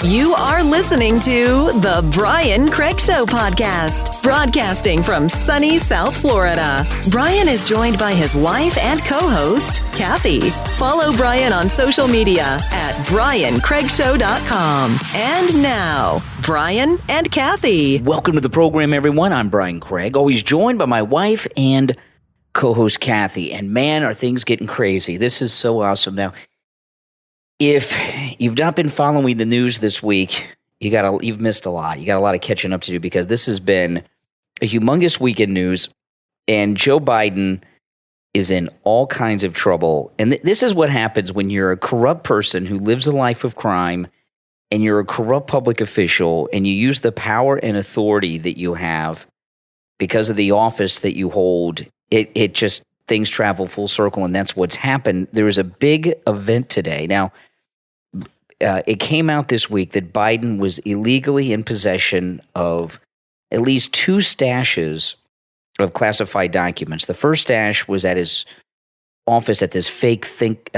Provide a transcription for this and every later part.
You are listening to The Brian Craig Show podcast, broadcasting from sunny South Florida. Brian is joined by his wife and co-host, Kathy. Follow Brian on social media at BrianCraigShow.com. And now, Brian and Kathy. Welcome to the program, everyone. I'm Brian Craig, always joined by my wife and co-host, Kathy. And man, are things getting crazy. This is so awesome. Now, if you've not been following the news this week, you've missed a lot. You got a lot of catching up to do because this has been a humongous week in news, and Joe Biden is in all kinds of trouble. And this is what happens when you're a corrupt person who lives a life of crime, and you're a corrupt public official, and you use the power and authority that you have because of the office that you hold. It just, things travel full circle, and that's what's happened. There was a big event today. Now, it came out this week that Biden was illegally in possession of at least 2 stashes of classified documents. The first stash was at his office at this fake think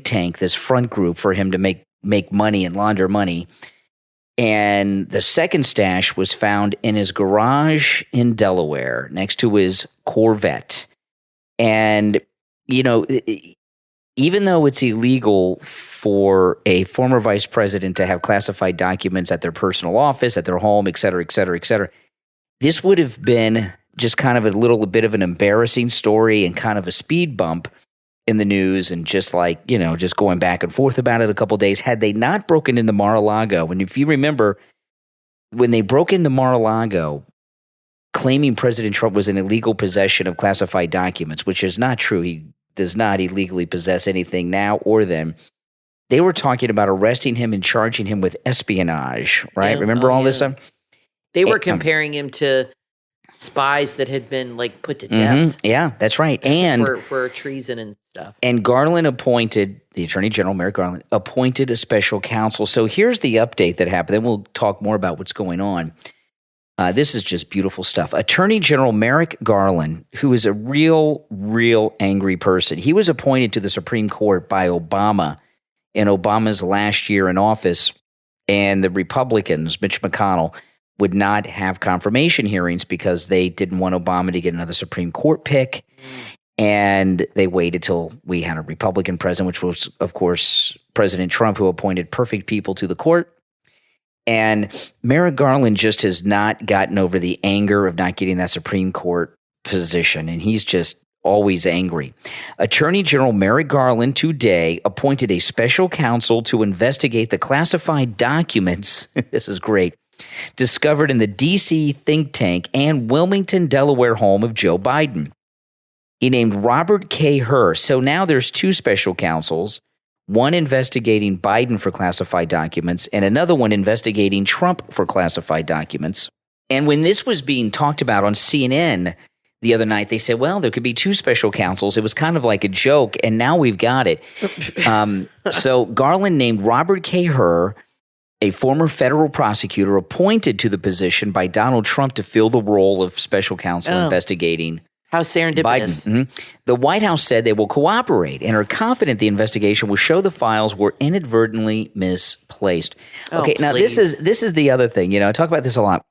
tank, this front group for him to make money and launder money. And the second stash was found in his garage in Delaware next to his Corvette. And, you know, even though it's illegal for a former vice president to have classified documents at their personal office, at their home, et cetera, et cetera, et cetera, this would have been just kind of a little bit of an embarrassing story and kind of a speed bump in the news, and just like, you know, just going back and forth about it a couple of days had they not broken into Mar-a-Lago. And if you remember, when they broke into Mar-a-Lago, claiming President Trump was in illegal possession of classified documents, which is not true. He does not illegally possess anything now or then. They were talking about arresting him and charging him with espionage, right? Yeah. Remember all this stuff? They were comparing him to spies that had been like put to death. Yeah, that's right. And for treason and stuff. And Garland appointed, the Attorney General, Merrick Garland, appointed a special counsel. So here's the update that happened. Then we'll talk more about what's going on. This is just beautiful stuff. Attorney General Merrick Garland, who is a real angry person. He was appointed to the Supreme Court by Obama in Obama's last year in office, and the Republicans, Mitch McConnell, would not have confirmation hearings because they didn't want Obama to get another Supreme Court pick, and they waited till we had a Republican president, which was, of course, President Trump, who appointed perfect people to the court. And Merrick Garland just has not gotten over the anger of not getting that Supreme Court position, and he's just always angry. Attorney General Merrick Garland today appointed a special counsel to investigate the classified documents, this is great, discovered in the D.C. think tank and Wilmington, Delaware home of Joe Biden. He named Robert K. Hur. So now there's 2 special counsels, one investigating Biden for classified documents and another one investigating Trump for classified documents. And when this was being talked about on CNN the other night, they said, well, there could be 2 special counsels. It was kind of like a joke, and now we've got it. So Garland named Robert K. Hur, a former federal prosecutor appointed to the position by Donald Trump to fill the role of special counsel investigating How serendipitous. Biden. The White House said they will cooperate and are confident the investigation will show the files were inadvertently misplaced. Okay, now this is the other thing. You know, I talk about this a lot.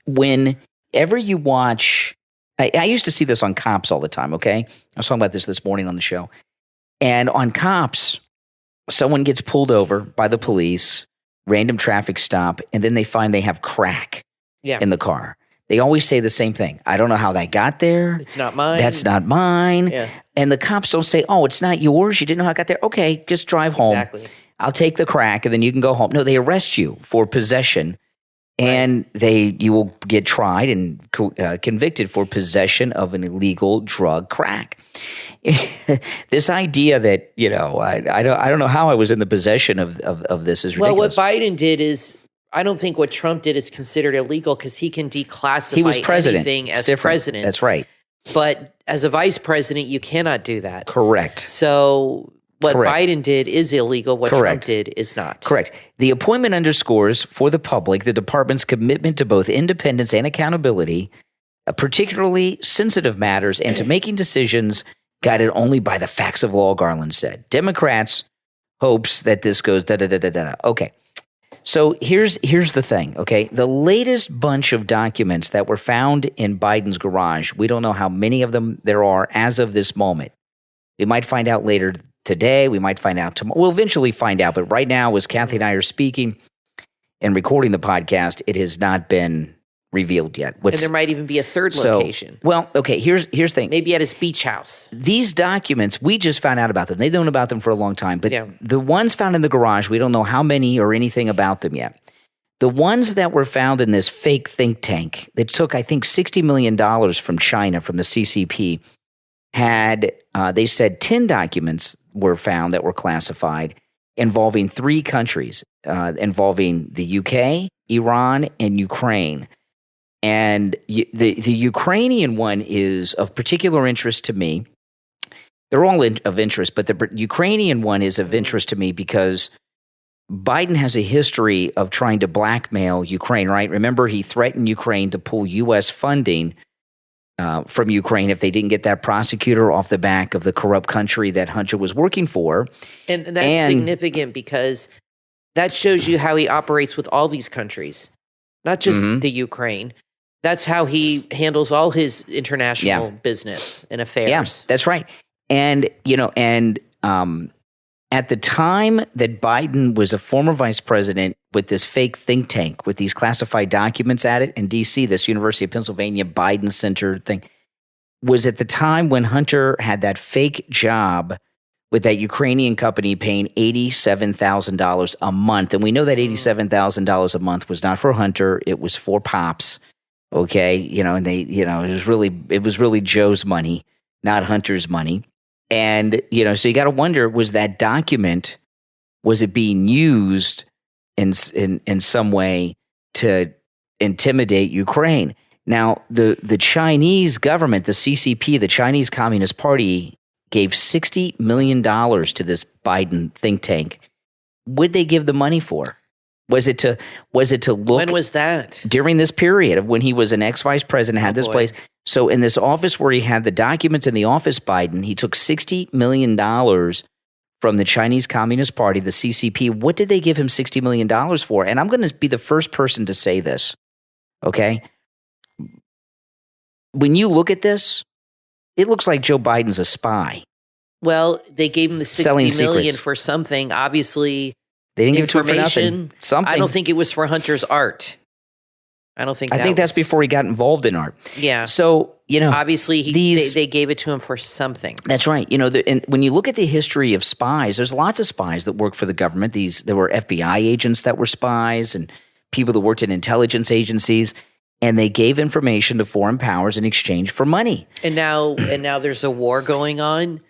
Whenever you watch, I used to see this on Cops all the time, okay? I was talking about this morning on the show. And on Cops, someone gets pulled over by the police, random traffic stop, and then they find they have crack in the car. They always say the same thing. I don't know how that got there. It's not mine. That's not mine. Yeah. And the cops don't say, oh, it's not yours. You didn't know how it got there. Okay, just drive home. Exactly. I'll take the crack and then you can go home. No, they arrest you for possession, and you will get tried and convicted for possession of an illegal drug, crack. This idea that, you know, I don't know how I was in the possession of this is ridiculous. Well, what Biden did is, I don't think what Trump did is considered illegal because he can declassify anything as president. That's right. But as a vice president, you cannot do that. Correct. So what Biden did is illegal. What Trump did is not. Correct. The appointment underscores for the public the department's commitment to both independence and accountability, particularly sensitive matters, and to making decisions guided only by the facts of law, Garland said. Democrats hopes that this goes da-da-da-da-da. Okay. So here's the thing, okay? The latest bunch of documents that were found in Biden's garage, we don't know how many of them there are as of this moment. We might find out later today. We might find out tomorrow. We'll eventually find out. But right now, as Kathy and I are speaking and recording the podcast, it has not been revealed yet. And there might even be a third location. Well, okay, here's the thing. Maybe at his beach house. These documents, we just found out about them. They've known about them for a long time. But the ones found in the garage, we don't know how many or anything about them yet. The ones that were found in this fake think tank that took, I think, $60 million from China, from the CCP, they said 10 documents were found that were classified involving 3 countries, involving the UK, Iran, and Ukraine. And the Ukrainian one is of particular interest to me. They're all of interest, but the Ukrainian one is of interest to me because Biden has a history of trying to blackmail Ukraine, right? Remember, he threatened Ukraine to pull U.S. funding from Ukraine if they didn't get that prosecutor off the back of the corrupt country that Hunter was working for. And that's significant because that shows you how he operates with all these countries, not just the Ukraine. That's how he handles all his international business and affairs. Yeah, that's right. And, at the time that Biden was a former vice president with this fake think tank with these classified documents at it in D.C., this University of Pennsylvania Biden Center thing, was at the time when Hunter had that fake job with that Ukrainian company paying $87,000 a month. And we know that $87,000 a month was not for Hunter. It was for Pops. Okay, and they, it was really Joe's money, not Hunter's money. And, so you got to wonder, was that document, was it being used in some way to intimidate Ukraine? Now, the Chinese government, the CCP, the Chinese Communist Party, gave $60 million to this Biden think tank. What'd they give the money for? Was it to look? When was that? During this period of when he was an ex-vice president, had this place. So in this office where he had the documents in the office, Biden, he took $60 million from the Chinese Communist Party, the CCP. What did they give him $60 million for? And I'm going to be the first person to say this, okay? When you look at this, it looks like Joe Biden's a spy. Well, they gave him the $60 million for something, obviously. They didn't give it to him for nothing. Something. I don't think it was for Hunter's art. I think that's before he got involved in art. Yeah. So, obviously they gave it to him for something. That's right. And when you look at the history of spies, there's lots of spies that work for the government. There were FBI agents that were spies and people that worked in intelligence agencies, and they gave information to foreign powers in exchange for money. And now there's a war going on.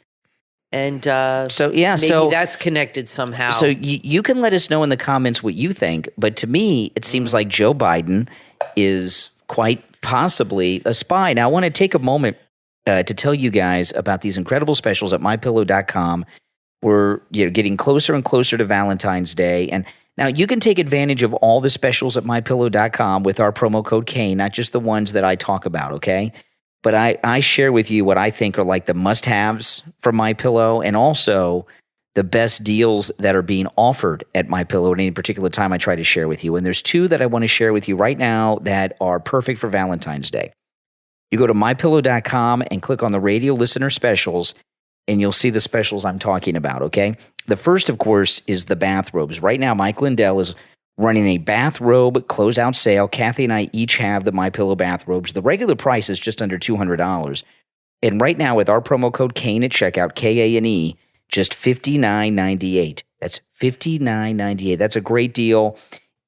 And maybe that's connected somehow. So you can let us know in the comments what you think. But to me, it seems like Joe Biden is quite possibly a spy. Now, I want to take a moment to tell you guys about these incredible specials at MyPillow.com. We're getting closer and closer to Valentine's Day. And now you can take advantage of all the specials at MyPillow.com with our promo code Kane, not just the ones that I talk about, okay? But I share with you what I think are like the must-haves for MyPillow and also the best deals that are being offered at MyPillow at any particular time I try to share with you. And there's 2 that I want to share with you right now that are perfect for Valentine's Day. You go to MyPillow.com and click on the radio listener specials, and you'll see the specials I'm talking about, okay? The first, of course, is the bathrobes. Right now, Mike Lindell is running a bathrobe closeout sale. Kathy and I each have the MyPillow bathrobes. The regular price is just under $200. And right now, with our promo code Kane at checkout, Kane, just $59.98. That's $59.98. That's a great deal.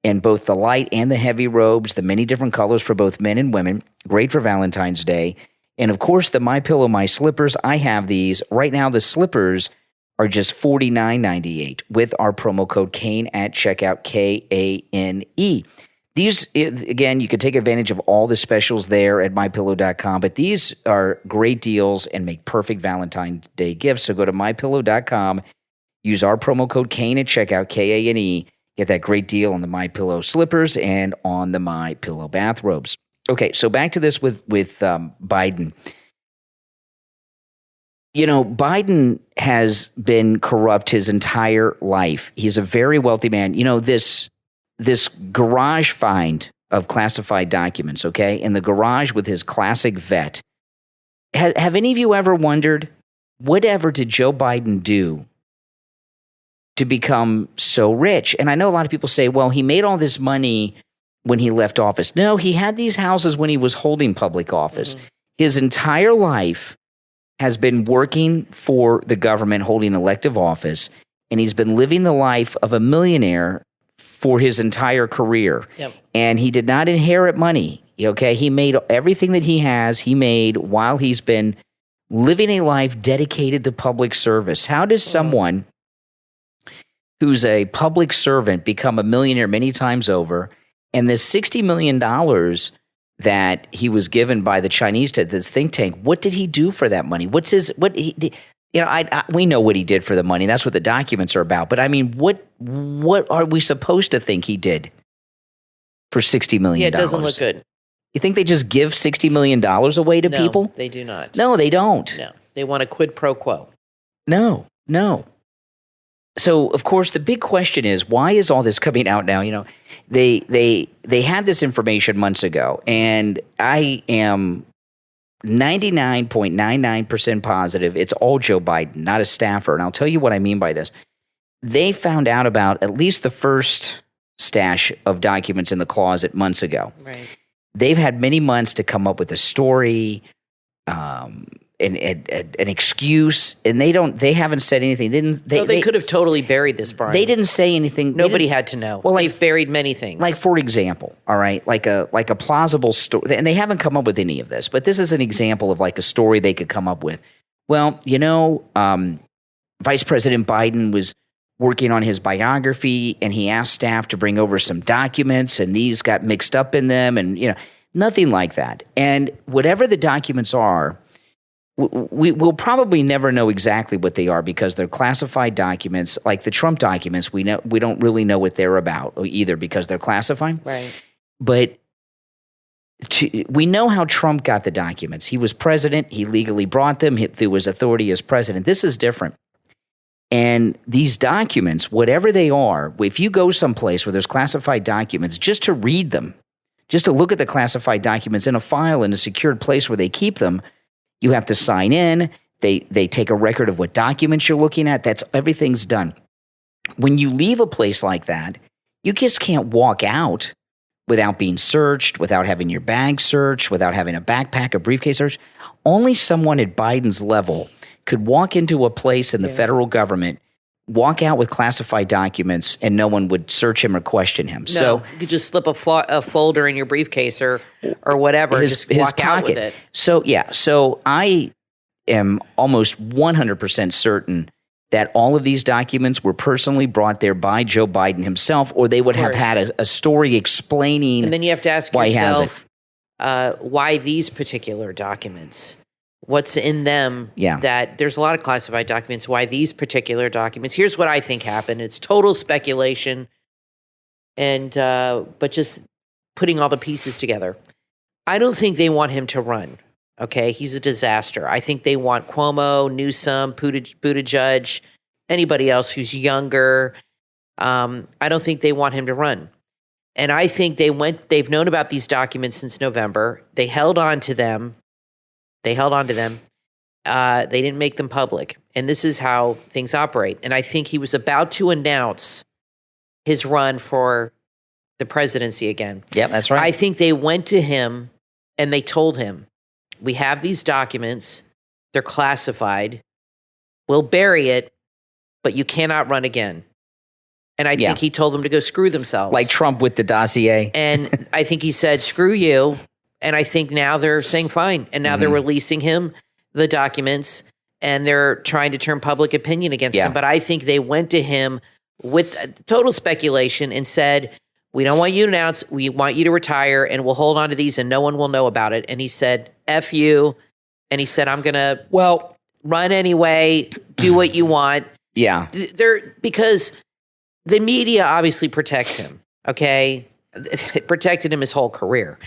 And both the light and the heavy robes, the many different colors for both men and women, great for Valentine's Day. And of course, the MyPillow My Slippers, I have these. Right now, the slippers are just $49.98 with our promo code Kane at checkout, Kane. These, again, you can take advantage of all the specials there at MyPillow.com, but these are great deals and make perfect Valentine's Day gifts. So go to MyPillow.com, use our promo code Kane at checkout, Kane, get that great deal on the MyPillow slippers and on the MyPillow bathrobes. Okay, so back to this with Biden. Biden has been corrupt his entire life. He's a very wealthy man. This this garage find of classified documents, okay, in the garage with his classic Vette. Have any of you ever wondered, whatever did Joe Biden do to become so rich? And I know a lot of people say, well, he made all this money when he left office. No, he had these houses when he was holding public office. Mm-hmm. His entire life has been working for the government, holding elective office, and he's been living the life of a millionaire for his entire career. Yep. And he did not inherit money, okay? He made everything that he made while he's been living a life dedicated to public service. How does someone who's a public servant become a millionaire many times over? And this $60 million that he was given by the Chinese to this think tank, what did he do for that money? We know what he did for the money. That's what the documents are about. But I mean, what are we supposed to think he did for $60 million? Yeah, it doesn't look good. You think they just give $60 million away to people? No, they do not. No, they don't. No, they want a quid pro quo. No. So, of course, the big question is, why is all this coming out now? You know, they had this information months ago, and I am 99.99% positive it's all Joe Biden, not a staffer. And I'll tell you what I mean by this. They found out about at least the first stash of documents in the closet months ago. Right. They've had many months to come up with a story, an excuse, and they haven't said anything. They could have totally buried this, Brian. They didn't say anything. Nobody had to know. Well, they've buried many things. Like, for example, all right, like a plausible story, and they haven't come up with any of this, but this is an example of like a story they could come up with. Well, you know, Vice President Biden was working on his biography, and he asked staff to bring over some documents, and these got mixed up in them, and, you know, nothing like that. And whatever the documents are, we'll probably never know exactly what they are because they're classified documents, like the Trump documents. We don't really know what they're about either because they're classified. Right. But we know how Trump got the documents. He was president. He legally brought them through his authority as president. This is different. And these documents, whatever they are, if you go someplace where there's classified documents, just to read them, just to look at the classified documents in a file in a secured place where they keep them, you have to sign in. They take a record of what documents you're looking at. Everything's done. When you leave a place like that, you just can't walk out without being searched, without having your bag searched, without having a backpack, a briefcase searched. Only someone at Biden's level could walk into a place in the federal government, walk out with classified documents, and no one would search him or question him. No, so you could just slip a folder in your briefcase or whatever, just walk out with it. So I am almost 100% certain that all of these documents were personally brought there by Joe Biden himself, or they would have had a story explaining. And then you have to ask why yourself, why these particular documents? What's in them? That there's a lot of classified documents. Why these particular documents? Here's what I think happened. It's total speculation, and but just putting all the pieces together. I don't think they want him to run. Okay, he's a disaster. I think they want Cuomo, Newsom, Buttigieg, anybody else who's younger. I don't think they want him to run. And I think they've known about these documents since November. They held on to them. They didn't make them public. And this is how things operate. And I think he was about to announce his run for the presidency again. Yeah, that's right. I think they went to him and they told him, we have these documents. They're classified. We'll bury it, but you cannot run again. And I think he told them to go screw themselves. Like Trump with the dossier. And I think he said, screw you. And I think now they're saying fine. And now they're releasing him the documents and they're trying to turn public opinion against him. But I think they went to him with total speculation and said, we don't want you to announce, we want you to retire and we'll hold on to these and no one will know about it. And he said, F you. And he said, I'm going to run anyway, do what you want. Yeah. Because the media obviously protects him, okay? It protected him his whole career.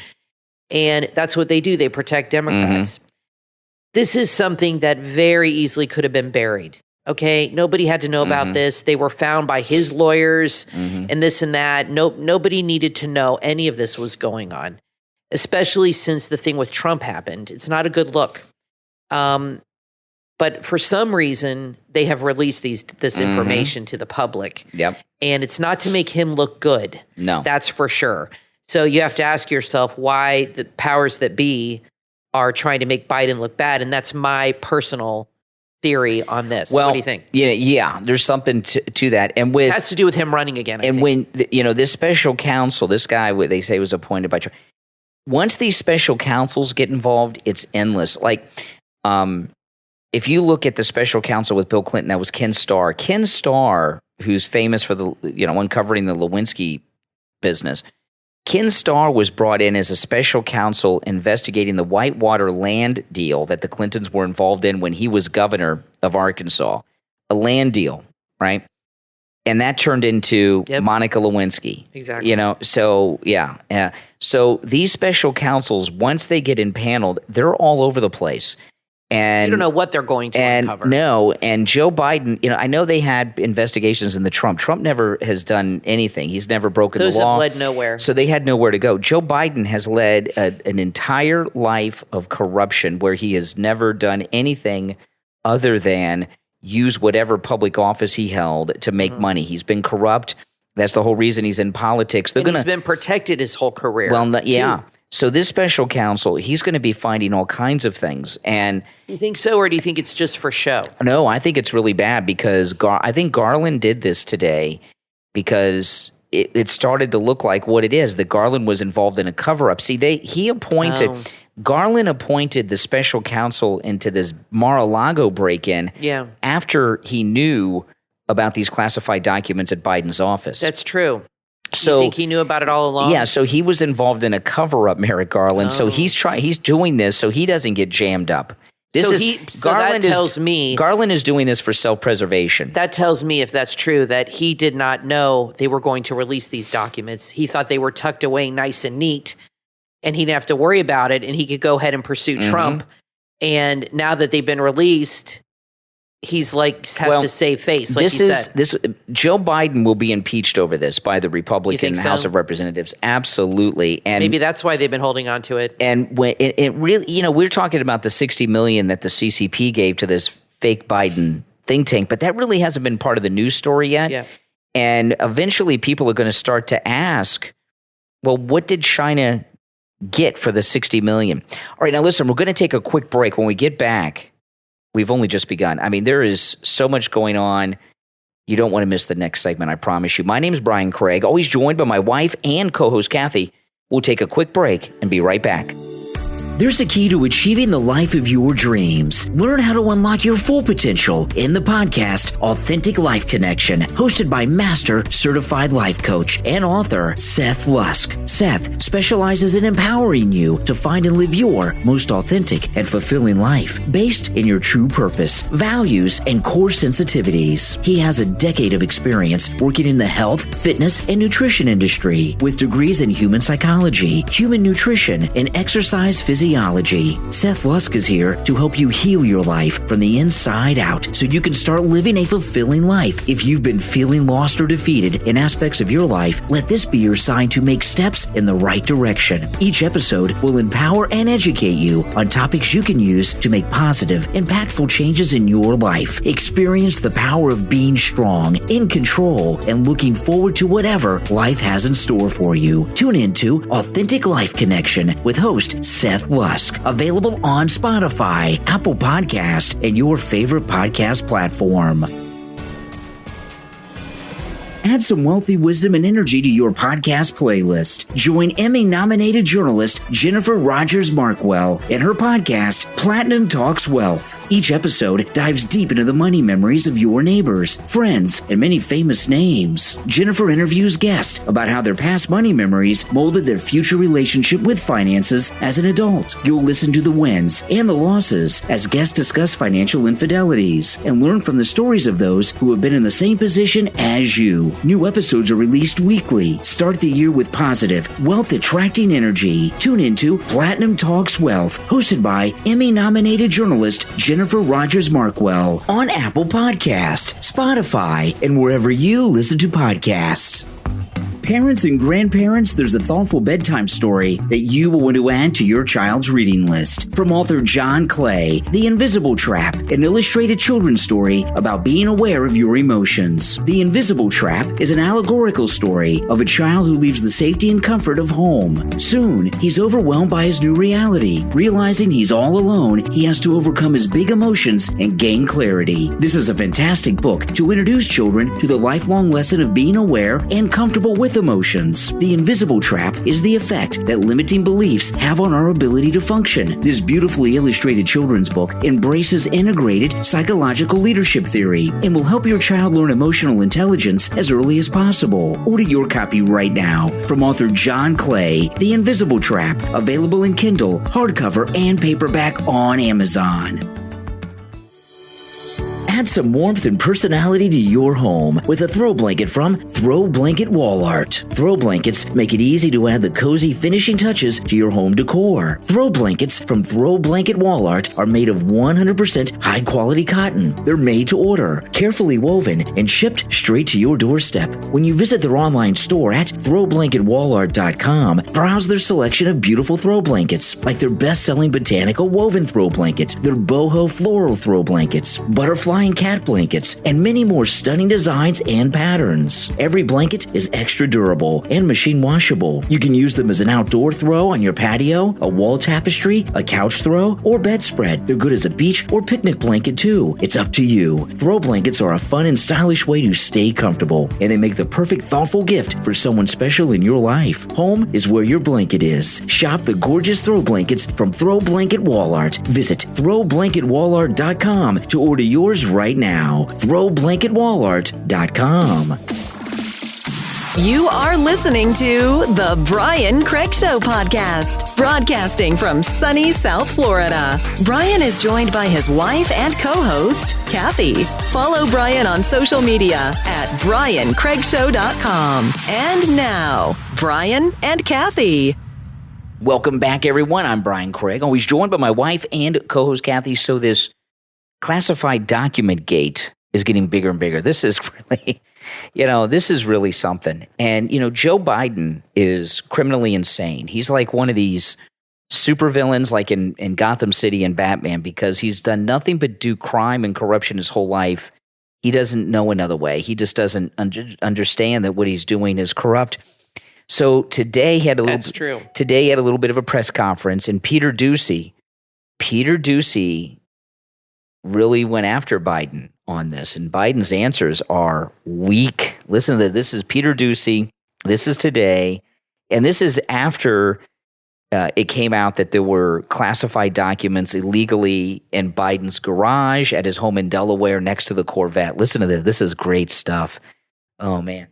And that's what they do. They protect Democrats. This is something that very easily could have been buried, Okay, nobody had to know about this. They were found by his lawyers and this and that. Nobody needed to know any of this was going on, especially since the thing with Trump happened. It's not a good look. But for some reason, they have released this information to the public. Yep. And it's not to make him look good. No. That's for sure. So you have to ask yourself why the powers that be are trying to make Biden look bad. And that's my personal theory on this. Well, what do you think? Yeah, there's something to that. And it has to do with him running again, I think. when, this special counsel, this guy, they say was appointed by Trump. Once these special counsels get involved, it's endless. Like, if you look at the special counsel with Bill Clinton, that was Ken Starr. Ken Starr, who's famous for uncovering the Lewinsky business. Ken Starr was brought in as a special counsel investigating the Whitewater land deal that the Clintons were involved in when he was governor of Arkansas. A land deal, right? And that turned into Monica Lewinsky. Exactly. So so these special counsels, once they get impaneled, they're all over the place. And you don't know what they're going to uncover. No, and Joe Biden, I know they had investigations in the Trump. Trump never has done anything. He's never broken the law. Those have led nowhere. So they had nowhere to go. Joe Biden has led an entire life of corruption where he has never done anything other than use whatever public office he held to make money. He's been corrupt. That's the whole reason he's in politics. He's been protected his whole career. Well, yeah. So this special counsel, he's going to be finding all kinds of things. And you think so, or do you think it's just for show? No, I think it's really bad because I think Garland did this today because it started to look like what it is, that Garland was involved in a cover-up. See, Garland appointed the special counsel into this Mar-a-Lago break-in after he knew about these classified documents at Biden's office. That's true. So, you think he knew about it all along? Yeah, so he was involved in a cover-up, Merrick Garland. So he's doing this so he doesn't get jammed up. That tells me Garland is doing this for self-preservation. That tells me, if that's true, that he did not know they were going to release these documents. He thought they were tucked away nice and neat, and he didn't have to worry about it, and he could go ahead and pursue Trump. And now that they've been released, he's has to save face, like you said. Joe Biden will be impeached over this by the Republican House of Representatives. Absolutely. And maybe that's why they've been holding on to it. And when it really, we're talking about the $60 million that the CCP gave to this fake Biden think tank, but that really hasn't been part of the news story yet. Yeah. And eventually people are going to start to ask, well, what did China get for the $60 million? All right, now listen, we're going to take a quick break. When we get back, we've only just begun. I mean, there is so much going on. You don't want to miss the next segment, I promise you. My name is Brian Craig, always joined by my wife and co-host Kathy. We'll take a quick break and be right back. There's a key to achieving the life of your dreams. Learn how to unlock your full potential in the podcast Authentic Life Connection, hosted by Master Certified Life Coach and author Seth Lusk. Seth specializes in empowering you to find and live your most authentic and fulfilling life based in your true purpose, values, and core sensitivities. He has a decade of experience working in the health, fitness, and nutrition industry with degrees in human psychology, human nutrition, and exercise physiology. Seth Lusk is here to help you heal your life from the inside out so you can start living a fulfilling life. If you've been feeling lost or defeated in aspects of your life, let this be your sign to make steps in the right direction. Each episode will empower and educate you on topics you can use to make positive, impactful changes in your life. Experience the power of being strong, in control, and looking forward to whatever life has in store for you. Tune in to Authentic Life Connection with host Seth Lusk, available on Spotify, Apple Podcast, and your favorite podcast platform. Add some wealthy wisdom and energy to your podcast playlist. Join Emmy-nominated journalist Jennifer Rogers Markwell in her podcast, Platinum Talks Wealth. Each episode dives deep into the money memories of your neighbors, friends, and many famous names. Jennifer interviews guests about how their past money memories molded their future relationship with finances as an adult. You'll listen to the wins and the losses as guests discuss financial infidelities and learn from the stories of those who have been in the same position as you. New episodes are released weekly. Start the year with positive, wealth-attracting energy. Tune into Platinum Talks Wealth, hosted by Emmy-nominated journalist Jennifer Rogers Markwell on Apple Podcast, Spotify, and wherever you listen to podcasts. Parents and grandparents, there's a thoughtful bedtime story that you will want to add to your child's reading list. From author John Clay, The Invisible Trap, an illustrated children's story about being aware of your emotions. The Invisible Trap is an allegorical story of a child who leaves the safety and comfort of home. Soon, he's overwhelmed by his new reality. Realizing he's all alone, he has to overcome his big emotions and gain clarity. This is a fantastic book to introduce children to the lifelong lesson of being aware and comfortable with emotions. The Invisible Trap is the effect that limiting beliefs have on our ability to function. This beautifully illustrated children's book embraces integrated psychological leadership theory and will help your child learn emotional intelligence as early as possible. Order your copy right now from author John Clay, The Invisible Trap, available in Kindle, hardcover, and paperback on Amazon. Add some warmth and personality to your home with a throw blanket from Throw Blanket Wall Art. Throw blankets make it easy to add the cozy finishing touches to your home decor. Throw blankets from Throw Blanket Wall Art are made of 100% high-quality cotton. They're made to order, carefully woven, and shipped straight to your doorstep. When you visit their online store at throwblanketwallart.com, browse their selection of beautiful throw blankets, like their best-selling botanical woven throw blanket, their boho floral throw blankets, butterfly and cat blankets, and many more stunning designs and patterns. Every blanket is extra durable and machine washable. You can use them as an outdoor throw on your patio, a wall tapestry, a couch throw, or bedspread. They're good as a beach or picnic blanket too. It's up to you. Throw blankets are a fun and stylish way to stay comfortable, and they make the perfect thoughtful gift for someone special in your life. Home is where your blanket is. Shop the gorgeous throw blankets from Throw Blanket Wall Art. Visit throwblanketwallart.com to order yours right now. throwblanketwallart.com. You are listening to The Brian Craig Show podcast, broadcasting from sunny South Florida. Brian is joined by his wife and co-host, Kathy. Follow Brian on social media at briancraigshow.com. And now, Brian and Kathy. Welcome back, everyone. I'm Brian Craig, always joined by my wife and co-host Kathy. So this classified document gate is getting bigger and bigger. This is really, this is really something. And, Joe Biden is criminally insane. He's like one of these supervillains like in Gotham City and Batman, because he's done nothing but do crime and corruption his whole life. He doesn't know another way. He just doesn't understand that what he's doing is corrupt. So today he had a little bit of a press conference, and Peter Doocy really went after Biden on this, and Biden's answers are weak. Listen to this. This is Peter Doocy. This is today, and this is after it came out that there were classified documents illegally in Biden's garage at his home in Delaware next to the Corvette. Listen to this. This is great stuff. Oh, man.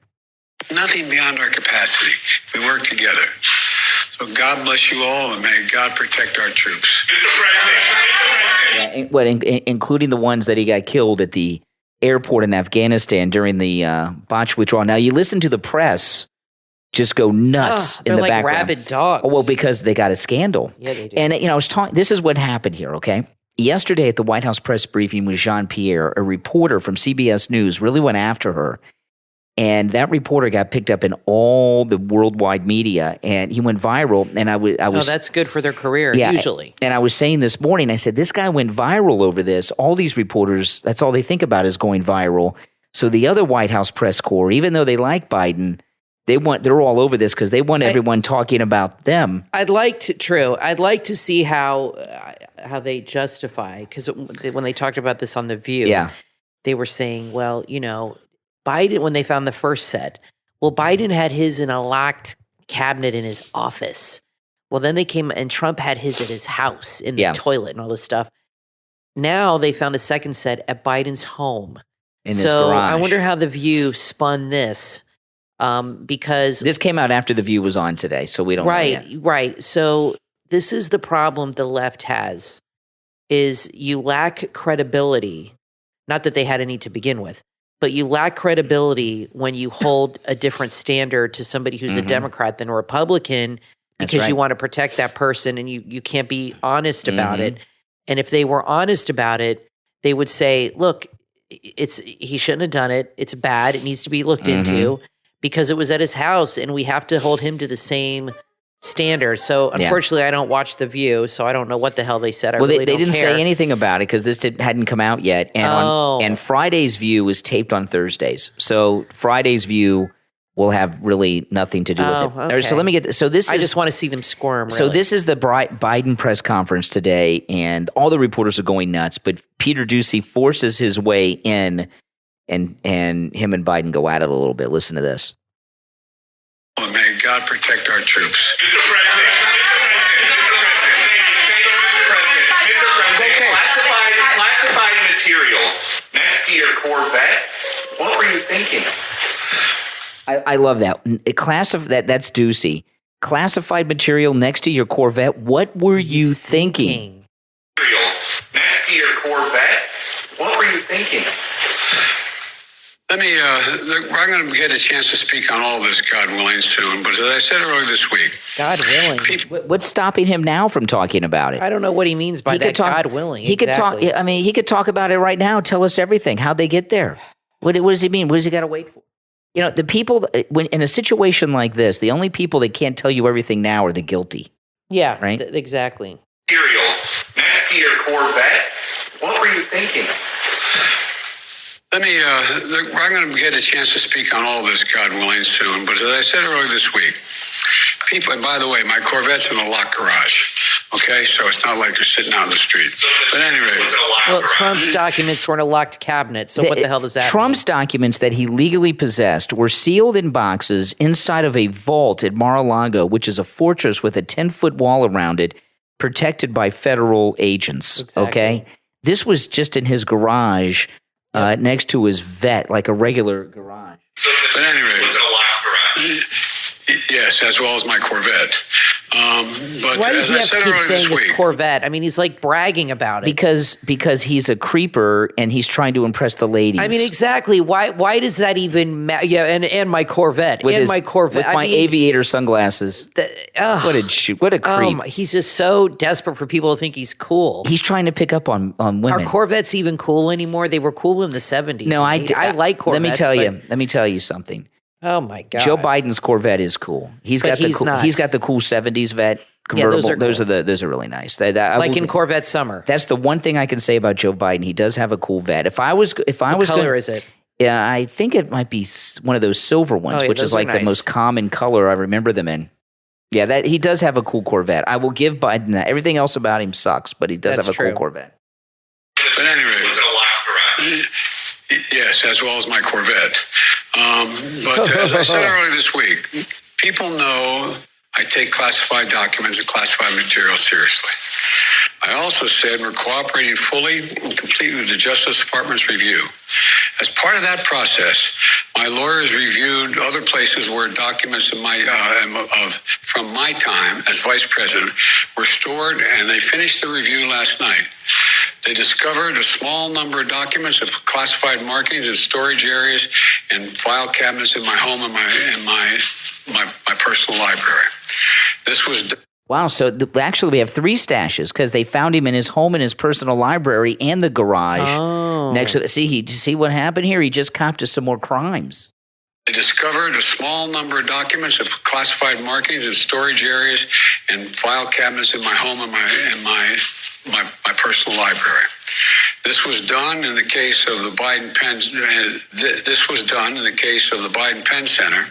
Nothing beyond our capacity if we work together. So God bless you all, and may God protect our troops. Including the ones that he got killed at the airport in Afghanistan during the botched withdrawal. Now, you listen to the press just go nuts in the like background. Rabid dogs. Oh, well, because they got a scandal. Yeah, they do. And, I was talking, this is what happened here, okay? Yesterday at the White House press briefing with Jean-Pierre, a reporter from CBS News really went after her. And that reporter got picked up in all the worldwide media, and he went viral. And I was. Oh, that's good for their career, usually. And I was saying this morning, I said, this guy went viral over this. All these reporters, that's all they think about is going viral. So the other White House press corps, even though they like Biden, they're all over this because they want everyone talking about them. I'd like to see how they justify, because when they talked about this on The View, they were saying, well, Biden, when they found the first set, Biden had his in a locked cabinet in his office. Well, then they came and Trump had his at his house in the toilet and all this stuff. Now they found a second set at Biden's home. In his garage. I wonder how The View spun this, because this came out after The View was on today, so we don't know yet. Right. So this is the problem the left has, is you lack credibility. Not that they had any to begin with. but you lack credibility when you hold a different standard to somebody who's a Democrat than a Republican because you want to protect that person and you can't be honest about it. And if they were honest about it, they would say, look, he shouldn't have done it. It's bad. It needs to be looked into because it was at his house and we have to hold him to the same standard. So unfortunately, I don't watch The View, so I don't know what the hell they said. They didn't say anything about it because this hadn't come out yet. And and Friday's View is taped on Thursdays. So Friday's View will have really nothing to do with it. Okay. So let me get. So this I is. just want to see them squirm. Really. So this is the Biden press conference today, and all the reporters are going nuts. But Peter Doocy forces his way in, and him and Biden go at it a little bit. Listen to this. Well, may God protect our troops. Mr. President, classified material next to your Corvette. What were you thinking? I love that. That's Doocy. Classified material next to your Corvette. What were you thinking? Next to your Corvette. What were you thinking? I'm going to get a chance to speak on all this, God willing, soon. But as I said earlier this week, God willing. What's stopping him now from talking about it? I don't know what he means by that. God willing. He could talk. I mean, he could talk about it right now. Tell us everything. How'd they get there? What does he mean? What does he got to wait for? You know, the people, when in a situation like this, the only people that can't tell you everything now are the guilty. Yeah, right? Exactly. Material next to your Corvette. What were you thinking? I'm going to get a chance to speak on all this, God willing, soon. But as I said earlier this week, people, and by the way, my Corvette's in a locked garage. Okay, so it's not like you're sitting out in the street. But anyway, well, Trump's documents were in a locked cabinet. So what the hell does that Trump's mean? Documents that he legally possessed were sealed in boxes inside of a vault at Mar-a-Lago, which is a fortress with a 10-foot wall around it, protected by federal agents. Exactly. Okay, this was just in his garage. Next to his vet, like a regular garage. But anyway, it was in a locked garage. Yes, as well as my Corvette. But why does he have to keep saying his week, Corvette? I mean, he's like bragging about it. Because he's a creeper and he's trying to impress the ladies. I mean, exactly. Why does that even matter? Yeah, and my Corvette. With my Corvette. With my aviator sunglasses. What a creep. He's just so desperate for people to think he's cool. He's trying to pick up on women. Are Corvettes even cool anymore? They were cool in the 70s. No, I like Corvettes. Let me tell you something. Oh my God! Joe Biden's Corvette is cool. He's got the cool 70s vet convertible. Yeah, those are really nice. In Corvette summer. That's the one thing I can say about Joe Biden. He does have a cool vet. What color is it? Yeah, I think it might be one of those silver ones, which is like the most common color I remember them in. Yeah, that he does have a cool Corvette. I will give Biden that. Everything else about him sucks, but he does have a cool Corvette. But anyway, it was in a locked garage. Yes, as well as my Corvette. But as I said earlier this week, people know I take classified documents and classified material seriously. I also said we're cooperating fully and completely with the Justice Department's review. As part of that process, my lawyers reviewed other places where documents from my time as vice president were stored, and they finished the review last night. They discovered a small number of documents of classified markings in storage areas and file cabinets in my home and my personal library. This was wow. So actually, we have 3 stashes because they found him in his home, in his personal library, and the garage. Oh. Next to see what happened here? He just copped to some more crimes. They discovered a small number of documents of classified markings in storage areas and file cabinets in my home and my personal library. This was done in the case of the Biden Penn. This was done in the case of the Biden Penn Center.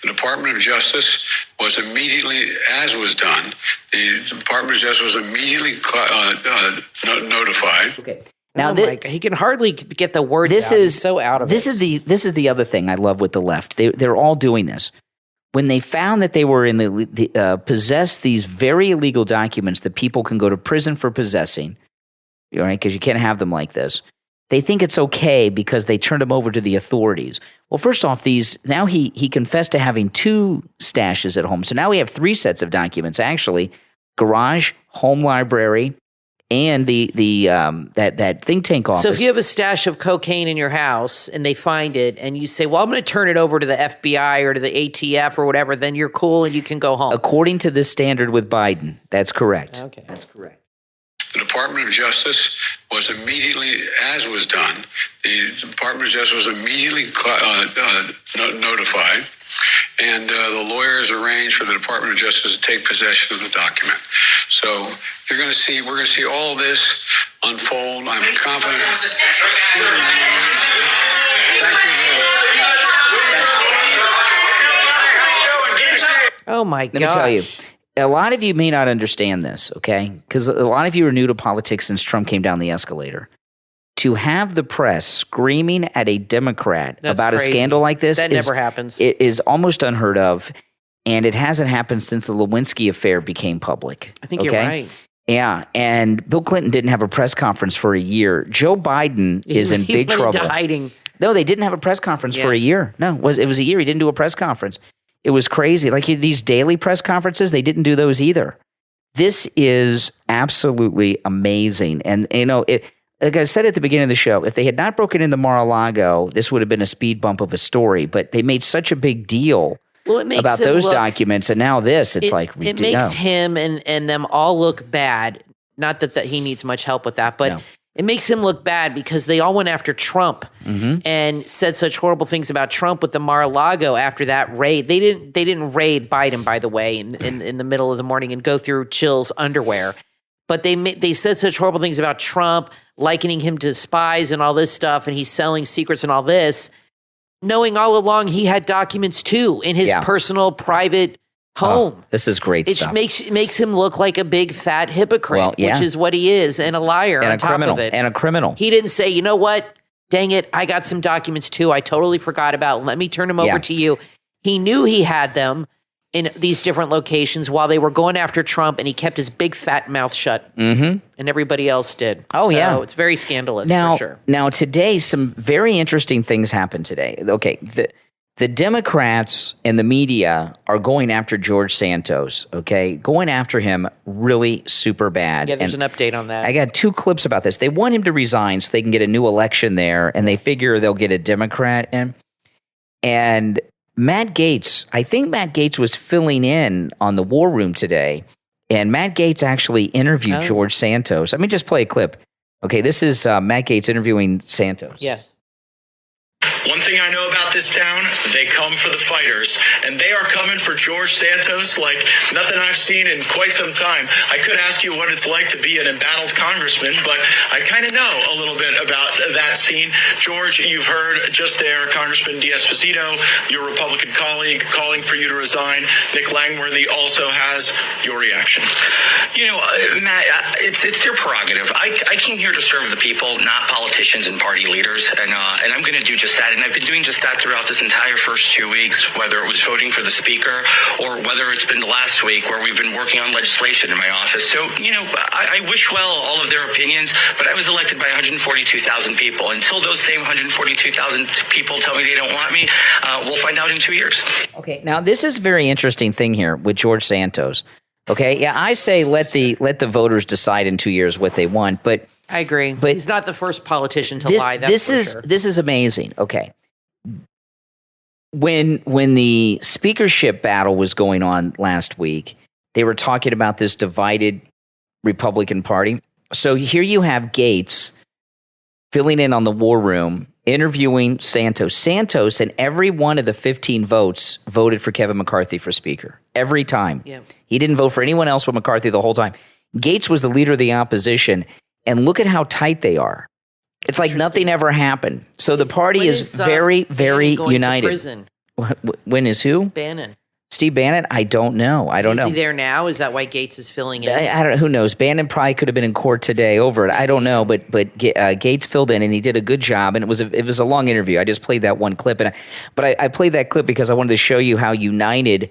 The Department of Justice was immediately, as was done, the Department of Justice was immediately notified. Okay. Now he can hardly get the words out. He's so out of it. This is the other thing I love with the left. They're all doing this. When they found that they were possessed these very illegal documents that people can go to prison for possessing, right? Because you can't have them like this. They think it's okay because they turned them over to the authorities. Well, first off, now he confessed to having 2 stashes at home. So now we have 3 sets of documents, actually: garage, home library, and that think tank office. So if you have a stash of cocaine in your house and they find it and you say, well, I'm going to turn it over to the FBI or to the ATF or whatever, then you're cool and you can go home. According to this standard with Biden, that's correct. Okay. That's correct. The Department of Justice was immediately, as was done, the Department of Justice was immediately notified, and the lawyers arranged for the Department of Justice to take possession of the document. So we're going to see all this unfold. I'm confident. Oh my God! Let me tell you. A lot of you may not understand this, okay? Because a lot of you are new to politics since Trump came down the escalator. To have the press screaming at a Democrat about crazy. A scandal like this never happens. It is almost unheard of, and it hasn't happened since the Lewinsky affair became public. I think you're right. Yeah, and Bill Clinton didn't have a press conference for a year. Joe Biden is in big trouble. Into hiding. No, they didn't have a press conference for a year. No, it was a year. He didn't do a press conference. It was crazy. Like these daily press conferences, they didn't do those either. This is absolutely amazing. And, like I said at the beginning of the show, if they had not broken into Mar-a-Lago, this would have been a speed bump of a story. But they made such a big deal about those documents. And now this, it's like ridiculous. It makes him and them all look bad. Not that he needs much help with that, but it makes him look bad because they all went after Trump and said such horrible things about Trump with the Mar-a-Lago after that raid. They didn't raid Biden, by the way, in the middle of the morning and go through Chill's underwear. But they said such horrible things about Trump, likening him to spies and all this stuff, and he's selling secrets and all this, knowing all along he had documents too in his personal, private home. This is great stuff. It makes him look like a big fat hypocrite, which is what he is, and a liar and on top of it. And a criminal. He didn't say, you know what? Dang it, I got some documents too. I totally forgot about. Let me turn them over to you. He knew he had them in these different locations while they were going after Trump, and he kept his big fat mouth shut. And everybody else did. So it's very scandalous for sure. Now, today, some very interesting things happened today. Okay, the Democrats and the media are going after George Santos, okay? Going after him really super bad. Yeah, there's an update on that. I got 2 clips about this. They want him to resign so they can get a new election there, and they figure they'll get a Democrat in. And Matt Gaetz, I think Matt Gaetz was filling in on the War Room today, and Matt Gaetz actually interviewed George Santos. Let me just play a clip. Okay, this is Matt Gaetz interviewing Santos. Yes. One thing I know about this town, they come for the fighters, and they are coming for George Santos like nothing I've seen in quite some time. I could ask you what it's like to be an embattled congressman, but I kind of know a little bit about that scene. George, you've heard just there, Congressman D'Esposito, your Republican colleague, calling for you to resign. Nick Langworthy also has your reaction. You know, Matt, it's their prerogative. I came here to serve the people, not politicians and party leaders, and I'm going to do just that. And I've been doing just that throughout this entire first 2 weeks, whether it was voting for the speaker or whether it's been the last week where we've been working on legislation in my office. So, you know, I wish well all of their opinions, but I was elected by 142,000 people. Until those same 142,000 people tell me they don't want me, we'll find out in 2 years. Okay, now this is a very interesting thing here with George Santos. Okay, yeah, I say let the voters decide in 2 years what they want, but I agree. But he's not the first politician to lie. That's this is amazing. Okay, when the speakership battle was going on last week, they were talking about this divided Republican Party. So here you have Gaetz filling in on the War Room, interviewing Santos. Santos and every one of the 15 votes voted for Kevin McCarthy for Speaker. Every time. Yeah. He didn't vote for anyone else but McCarthy the whole time. Gaetz was the leader of the opposition, and look at how tight they are. It's like nothing ever happened. So the party is very, very united. To prison? When is who? Bannon. Steve Bannon? I don't know. Is he there now? Is that why Gaetz is filling in? I don't know. Who knows? Bannon probably could have been in court today over it. I don't know. But Gaetz filled in, and he did a good job. And it was a long interview. I just played that one clip, but I played that clip because I wanted to show you how united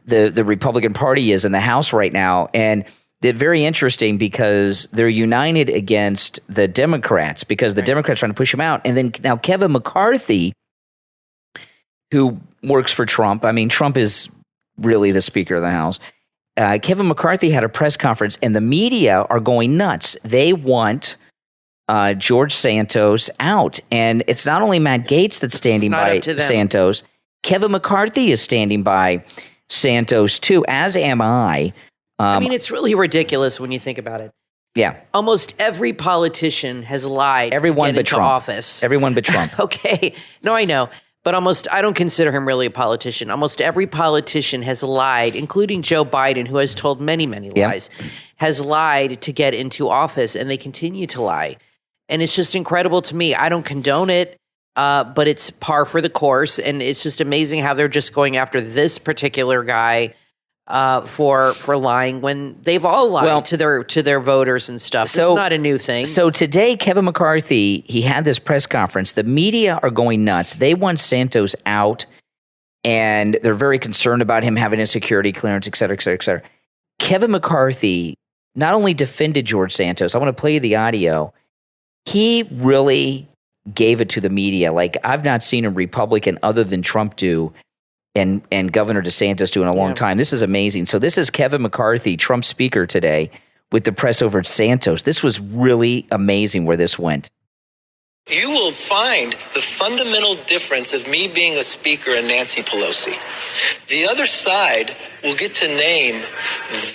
the Republican Party is in the House right now. And they're very interesting because they're united against the Democrats because the Democrats are trying to push him out. And then now Kevin McCarthy, who works for Trump. I mean, Trump is really the Speaker of the House. Kevin McCarthy had a press conference, and the media are going nuts. They want George Santos out. And it's not only Matt Gaetz that's standing by Santos. Kevin McCarthy is standing by Santos, too, as am I. It's really ridiculous when you think about it. Yeah. Almost every politician has lied Everyone to get but into Trump. office. Everyone but Trump. Okay. No, I know. But I don't consider him really a politician. Almost every politician has lied, including Joe Biden, who has told many, many lies, has lied to get into office, and they continue to lie. And it's just incredible to me. I don't condone it, but it's par for the course. And it's just amazing how they're just going after this particular guy for lying when they've all lied to their voters and stuff. It's not a new thing. So today, Kevin McCarthy, he had this press conference. The media are going nuts. They want Santos out, and they're very concerned about him having a security clearance, et cetera, et cetera, et cetera. Kevin McCarthy not only defended George Santos, I want to play the audio. He really gave it to the media like I've not seen a Republican other than Trump do and Governor DeSantis do in a long time. This is amazing. So this is Kevin McCarthy, Trump's speaker today, with the press over at Santos. This was really amazing where this went. You will find the fundamental difference of me being a speaker and Nancy Pelosi. The other side will get to name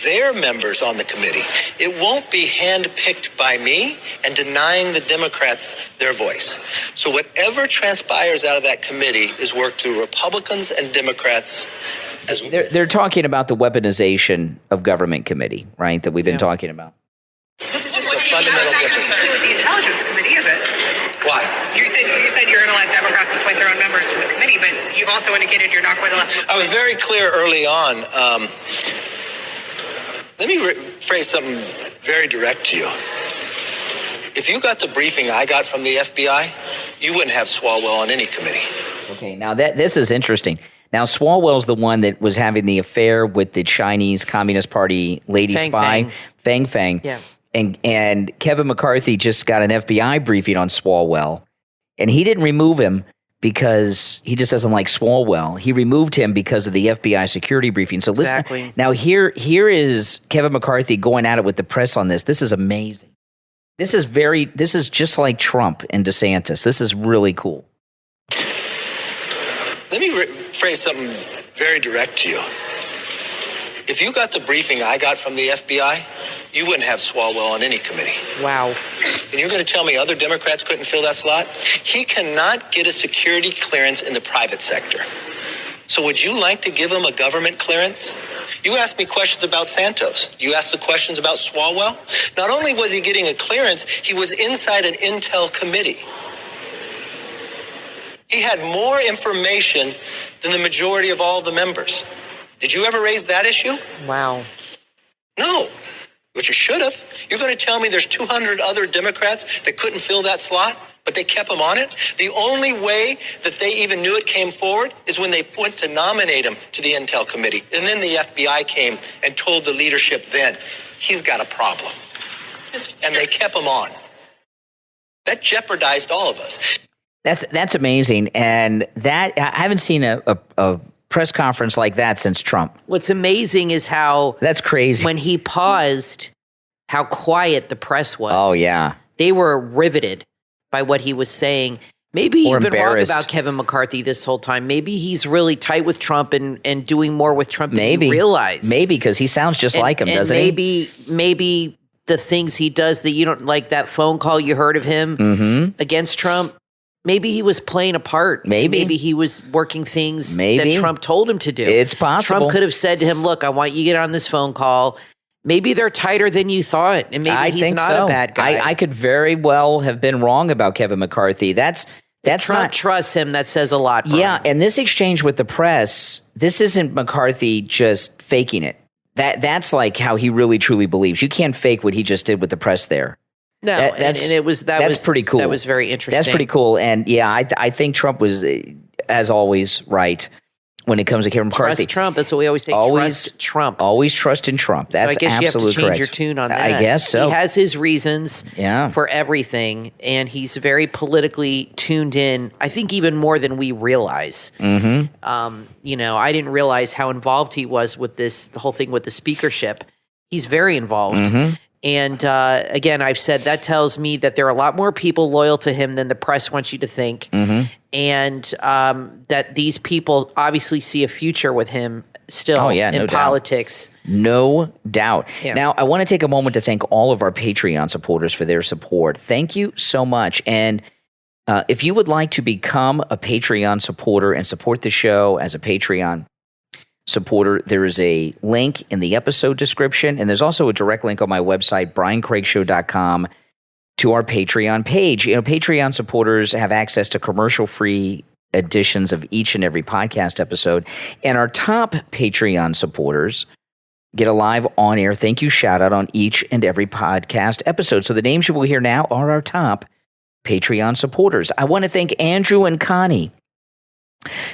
their members on the committee. It won't be handpicked by me and denying the Democrats their voice. So whatever transpires out of that committee is worked through Republicans and Democrats. They're talking about the weaponization of government committee, right, that we've been talking about. It's a fundamental difference. With the Intelligence Committee, is it? Why? You said you're going to let Democrats appoint their own members to the committee, but you've also indicated you're not going to let them. I was very clear early on. Let me phrase something very direct to you. If you got the briefing I got from the FBI, you wouldn't have Swalwell on any committee. Okay, now this is interesting. Now, Swalwell's the one that was having the affair with the Chinese Communist Party lady spy, Fang Fang. Yeah. And Kevin McCarthy just got an FBI briefing on Swalwell, and he didn't remove him because he just doesn't like Swalwell. He removed him because of the FBI security briefing. So listen, now here is Kevin McCarthy going at it with the press on this. This is amazing. This is just like Trump and DeSantis. This is really cool. Let me phrase something very direct to you. If you got the briefing I got from the FBI, you wouldn't have Swalwell on any committee. Wow. And you're going to tell me other Democrats couldn't fill that slot? He cannot get a security clearance in the private sector. So would you like to give him a government clearance? You asked me questions about Santos. You asked the questions about Swalwell. Not only was he getting a clearance, he was inside an intel committee. He had more information than the majority of all the members. Did you ever raise that issue? Wow. No, but you should have. You're going to tell me there's 200 other Democrats that couldn't fill that slot, but they kept him on it? The only way that they even knew it came forward is when they went to nominate him to the Intel Committee. And then the FBI came and told the leadership then, he's got a problem. And they kept him on. That jeopardized all of us. That's amazing. And that I haven't seen a press conference like that since Trump. What's amazing is how that's crazy. When he paused, how quiet the press was. Oh yeah, they were riveted by what he was saying. Maybe he's been wrong about Kevin McCarthy this whole time. Maybe he's really tight with Trump and doing more with Trump than you realize. Maybe because he sounds just like him, doesn't he? Maybe the things he does that you don't like, that phone call you heard of him against Trump. Maybe he was playing a part. Maybe he was working things that Trump told him to do. It's possible. Trump could have said to him, look, I want you to get on this phone call. Maybe they're tighter than you thought, and maybe he's not a bad guy. I could very well have been wrong about Kevin McCarthy. That's Trump trusts him. That says a lot for him. And this exchange with the press, this isn't McCarthy just faking it. That's like how he really, truly believes. You can't fake what he just did with the press there. No, that was pretty cool. That was very interesting. That's pretty cool. And yeah, I think Trump was, as always, right. when it comes to Kevin McCarthy. Trust Trump. That's what we always say. Trust Trump. Always trust in Trump. That's so I guess absolutely you have to change correct. your tune on that. I guess so. He has his reasons for everything, and he's very politically tuned in, I think even more than we realize. Mm-hmm. You know, I didn't realize how involved he was with the whole thing with the speakership. He's very involved. Mm-hmm. And again, I've said that tells me that there are a lot more people loyal to him than the press wants you to think. Mm-hmm. And that these people obviously see a future with him still in politics. No doubt. Yeah. Now, I want to take a moment to thank all of our Patreon supporters for their support. Thank you so much. And if you would like to become a Patreon supporter and support the show as a Patreon supporter, there is a link in the episode description, and there's also a direct link on my website, briancraigshow.com, to our Patreon page. You know, Patreon supporters have access to commercial-free editions of each and every podcast episode, and our top Patreon supporters get a live on-air thank you shout-out on each and every podcast episode. So the names you will hear now are our top Patreon supporters. I want to thank Andrew and Connie,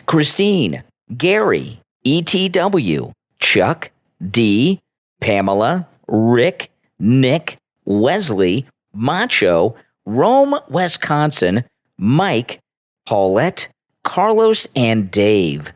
Christine, Gary, ETW, Chuck, D, Pamela, Rick, Nick, Wesley, Macho, Rome, Wisconsin, Mike, Paulette, Carlos, and Dave.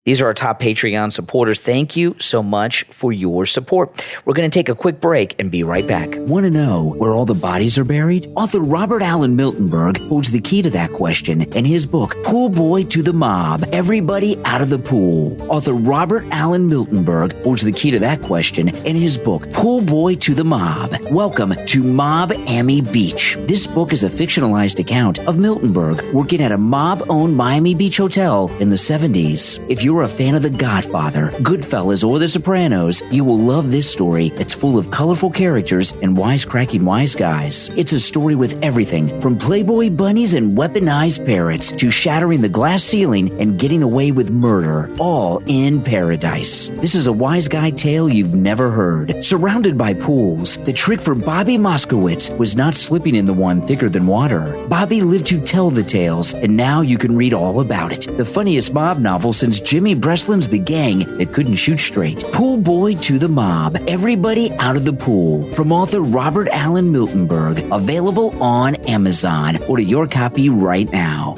These are our top Patreon supporters. Thank you so much for your support. We're going to take a quick break and be right back. Want to know where all the bodies are buried? Author Robert Allen Miltenberg holds the key to that question in his book, Pool Boy to the Mob, Everybody Out of the Pool. Author Robert Allen Miltenberg holds the key to that question in his book, Pool Boy to the Mob. Welcome to Mob-Ammy Beach. This book is a fictionalized account of Miltenberg working at a mob-owned Miami Beach hotel in the 70s. If you're a fan of The Godfather, Goodfellas, or The Sopranos, you will love this story that's full of colorful characters and wisecracking wise guys. It's a story with everything from Playboy bunnies and weaponized parrots to shattering the glass ceiling and getting away with murder, all in paradise. This is a wise guy tale you've never heard. Surrounded by pools, the trick for Bobby Moskowitz was not slipping in the one thicker than water. Bobby lived to tell the tales, and now you can read all about it. The funniest mob novel since Jimmy Breslin's The Gang That Couldn't Shoot Straight. Pool Boy to the Mob, Everybody Out of the Pool, from author Robert Allen Miltenberg, available on Amazon. Order your copy right now.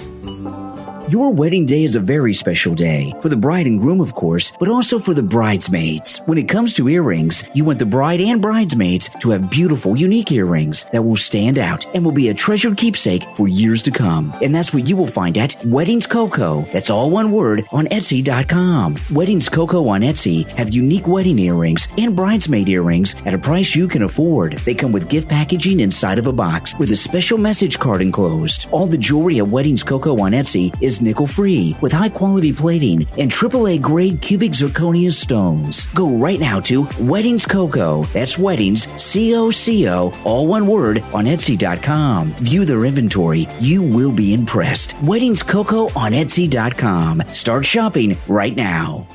Your wedding day is a very special day, for the bride and groom, of course, but also for the bridesmaids. When it comes to earrings, you want the bride and bridesmaids to have beautiful, unique earrings that will stand out and will be a treasured keepsake for years to come. And that's what you will find at Weddings Coco. That's all one word on Etsy.com. Weddings Coco on Etsy have unique wedding earrings and bridesmaid earrings at a price you can afford. They come with gift packaging inside of a box with a special message card enclosed. All the jewelry at Weddings Coco on Etsy is nickel-free with high-quality plating and AAA-grade cubic zirconia stones. Go right now to Weddings Coco. That's Weddings, C-O-C-O, all one word, on Etsy.com. View their inventory. You will be impressed. Weddings Coco on Etsy.com. Start shopping right now.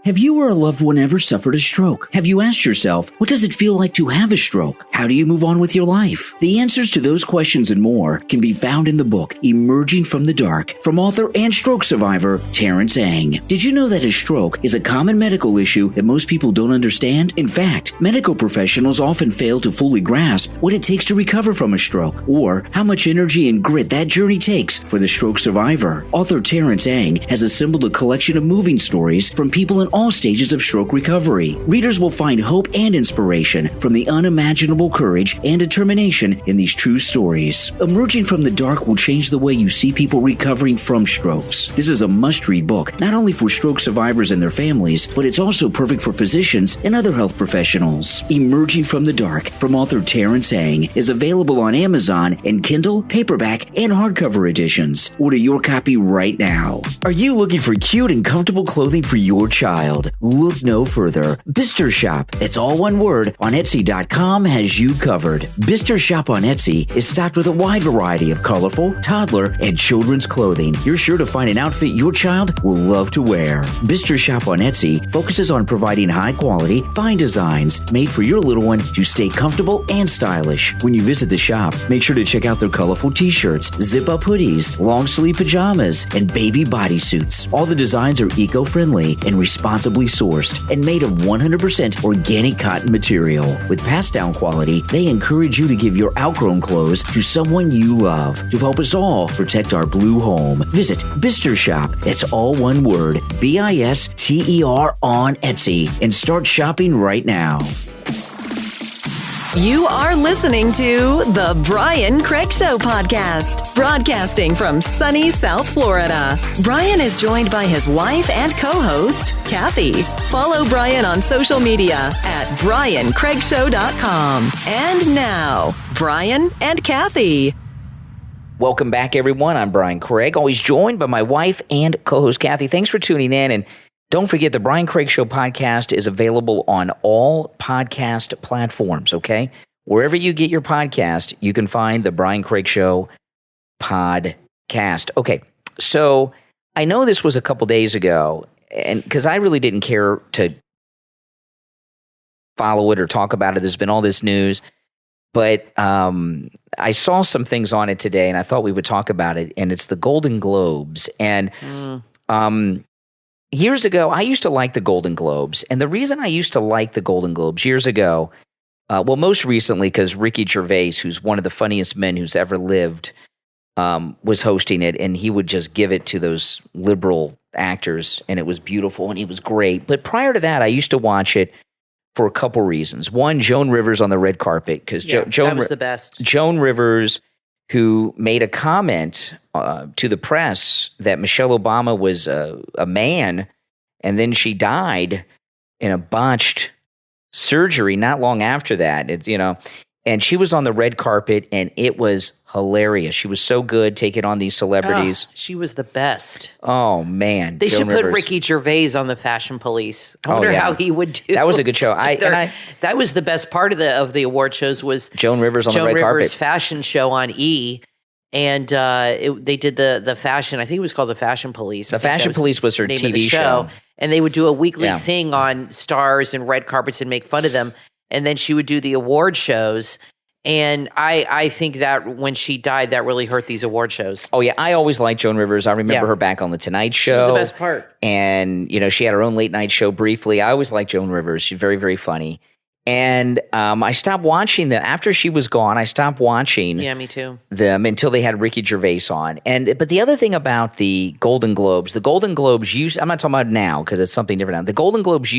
Have you or a loved one ever suffered a stroke? Have you asked yourself, what does it feel like to have a stroke? How do you move on with your life? The answers to those questions and more can be found in the book, Emerging from the Dark, from author and stroke survivor, Terrence Eng. Did you know that a stroke is a common medical issue that most people don't understand? In fact, medical professionals often fail to fully grasp what it takes to recover from a stroke, or how much energy and grit that journey takes for the stroke survivor. Author Terrence Eng has assembled a collection of moving stories from people in all stages of stroke recovery. Readers will find hope and inspiration from the unimaginable courage and determination in these true stories. Emerging from the Dark will change the way you see people recovering from strokes. This is a must-read book, not only for stroke survivors and their families, but it's also perfect for physicians and other health professionals. Emerging from the Dark, from author Terrence Eng, is available on Amazon in Kindle, paperback, and hardcover editions. Order your copy right now. Are you looking for cute and comfortable clothing for your child? child. Look no further. Bister Shop, it's all one word, on Etsy.com has you covered. Bister Shop on Etsy is stocked with a wide variety of colorful, toddler, and children's clothing. You're sure to find an outfit your child will love to wear. Bister Shop on Etsy focuses on providing high-quality, fine designs made for your little one to stay comfortable and stylish. When you visit the shop, make sure to check out their colorful t-shirts, zip-up hoodies, long-sleeve pajamas, and baby bodysuits. All the designs are eco-friendly and responsibly sourced and made of 100% organic cotton material. With pass-down quality, they encourage you to give your outgrown clothes to someone you love. To help us all protect our blue home, visit Bister Shop, that's all one word, BISTER on Etsy, and start shopping right now. You are listening to the Brian Craig Show podcast, broadcasting from sunny South Florida. Brian is joined by his wife and co-host, Kathy. Follow Brian on social media at BrianCraigShow.com. And now, Brian and Kathy. Welcome back, everyone. I'm Brian Craig, always joined by my wife and co-host, Kathy. Thanks for tuning in, and don't forget, the Brian Craig Show podcast is available on all podcast platforms, okay? Wherever you get your podcast, you can find the Brian Craig Show podcast. Okay, so I know this was a couple days ago, and because I really didn't care to follow it or talk about it. There's been all this news, but I saw some things on it today, and I thought we would talk about it, and it's the Golden Globes. And years ago, I used to like the Golden Globes, and the reason I used to like the Golden Globes years ago, well, most recently because Ricky Gervais, who's one of the funniest men who's ever lived, was hosting it, and he would just give it to those liberal actors, and it was beautiful, and he was great. But prior to that, I used to watch it for a couple reasons. One, Joan Rivers on the red carpet, because that was the best. Joan Rivers, who made a comment to the press that Michelle Obama was a man, and then she died in a botched surgery not long after that. And she was on the red carpet, and it was hilarious. She was so good taking on these celebrities. She was the best. Oh, man. They should put Ricky Gervais on the Fashion Police. I wonder how he would do. That was a good show. That was the best part of the award shows was Joan Rivers on the red carpet. Joan Rivers' fashion show on E! And they did the fashion. I think it was called the Fashion Police. The Fashion Police was her TV show. And they would do a weekly thing on stars and red carpets and make fun of them. And then she would do the award shows. And I think that when she died, that really hurt these award shows. Oh, yeah. I always liked Joan Rivers. I remember her back on The Tonight Show. She was the best part. And, she had her own late night show briefly. I always liked Joan Rivers. She's very, very funny. And I stopped watching them. After she was gone, I stopped watching me too. them until they had Ricky Gervais on. But the other thing about the Golden Globes used, I'm not talking about now because it's something different now. The Golden Globes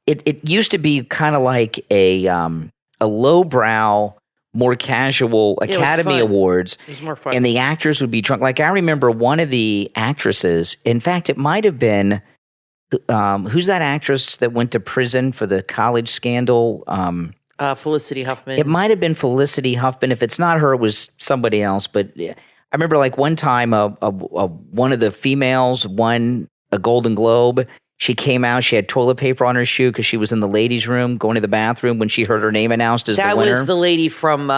it used to be kind of like a lowbrow, more casual Academy Awards. It was more fun. And the actors would be drunk. Like I remember one of the actresses, in fact, it might have been, who's that actress that went to prison for the college scandal? Felicity Huffman. It might have been Felicity Huffman. If it's not her, it was somebody else. But I remember like one time one of the females won a Golden Globe. She came out. She had toilet paper on her shoe because she was in the ladies' room going to the bathroom when she heard her name announced as the winner. That was the lady from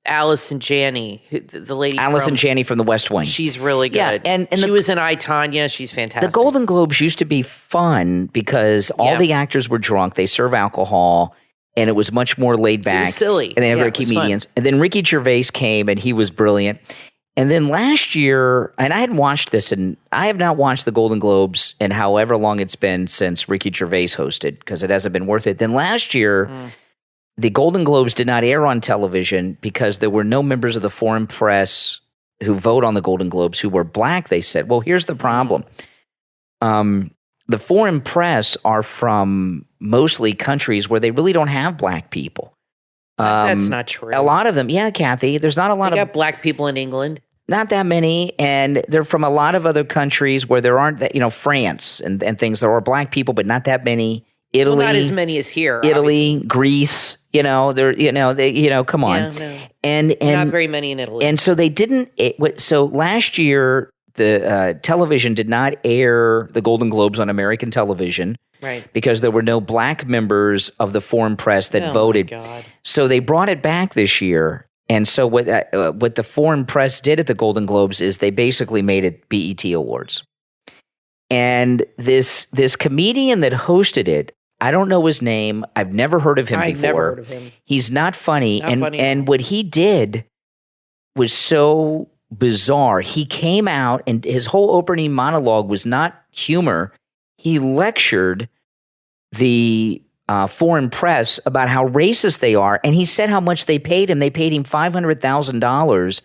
Alice and Janney, the lady Alice and Janney from The West Wing. She's really good. Yeah, and she was in I, Tonya. She's fantastic. The Golden Globes used to be fun because all the actors were drunk. They serve alcohol, and it was much more laid back. It was silly. And they had comedians. Fun. And then Ricky Gervais came, and he was brilliant. And then last year, and I hadn't watched this, and I have not watched the Golden Globes in however long it's been since Ricky Gervais hosted because it hasn't been worth it. Then last year, the Golden Globes did not air on television because there were no members of the foreign press who vote on the Golden Globes who were black, they said. Well, here's the problem. The foreign press are from mostly countries where they really don't have black people. That's not true. A lot of them, Kathy. There's not a lot of black people in England. Not that many, and they're from a lot of other countries where there aren't, France and things. There are black people, but not that many. Italy, not as many as here. Italy, obviously. Greece. Come on. Yeah, no. And not very many in Italy. And so they didn't. So last year the television did not air the Golden Globes on American television, right? Because there were no black members of the foreign press that voted. My God. So they brought it back this year. And so what the foreign press did at the Golden Globes is they basically made it BET Awards. And this comedian that hosted it, I don't know his name. I've never heard of him before. Never heard of him. He's not funny. Not funny. And what he did was so bizarre. He came out and his whole opening monologue was not humor. He lectured the foreign press about how racist they are. And he said how much they paid him. They paid him $500,000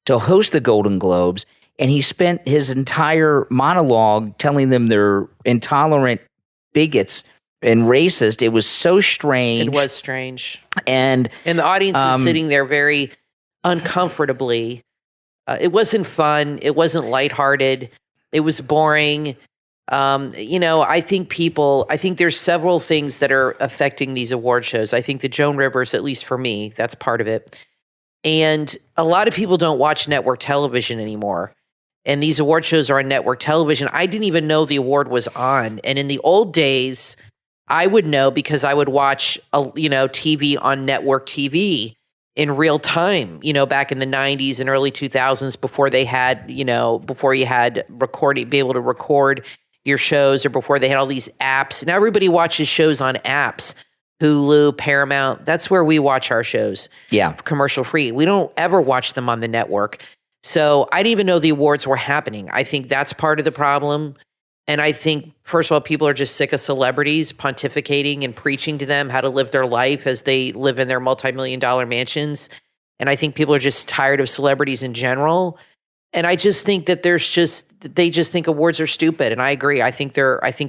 to host the Golden Globes. And he spent his entire monologue telling them they're intolerant bigots and racist. It was so strange. It was strange. And the audience is sitting there very uncomfortably. It wasn't fun. It wasn't lighthearted. It was boring. I think there's several things that are affecting these award shows. I think the Joan Rivers, at least for me, that's part of it. And a lot of people don't watch network television anymore. And these award shows are on network television. I didn't even know the award was on. And in the old days, I would know because I would watch, TV on network TV in real time, back in the 90s and early 2000s before they had, before you had recording, be able to record your shows or before they had all these apps. Now everybody watches shows on apps, Hulu, Paramount. That's where we watch our shows. Yeah. Commercial free. We don't ever watch them on the network. So I didn't even know the awards were happening. I think that's part of the problem. And I think, first of all, people are just sick of celebrities pontificating and preaching to them how to live their life as they live in their multi-million-dollar mansions. And I think people are just tired of celebrities in general. And I just think that they just think awards are stupid. And I agree. I think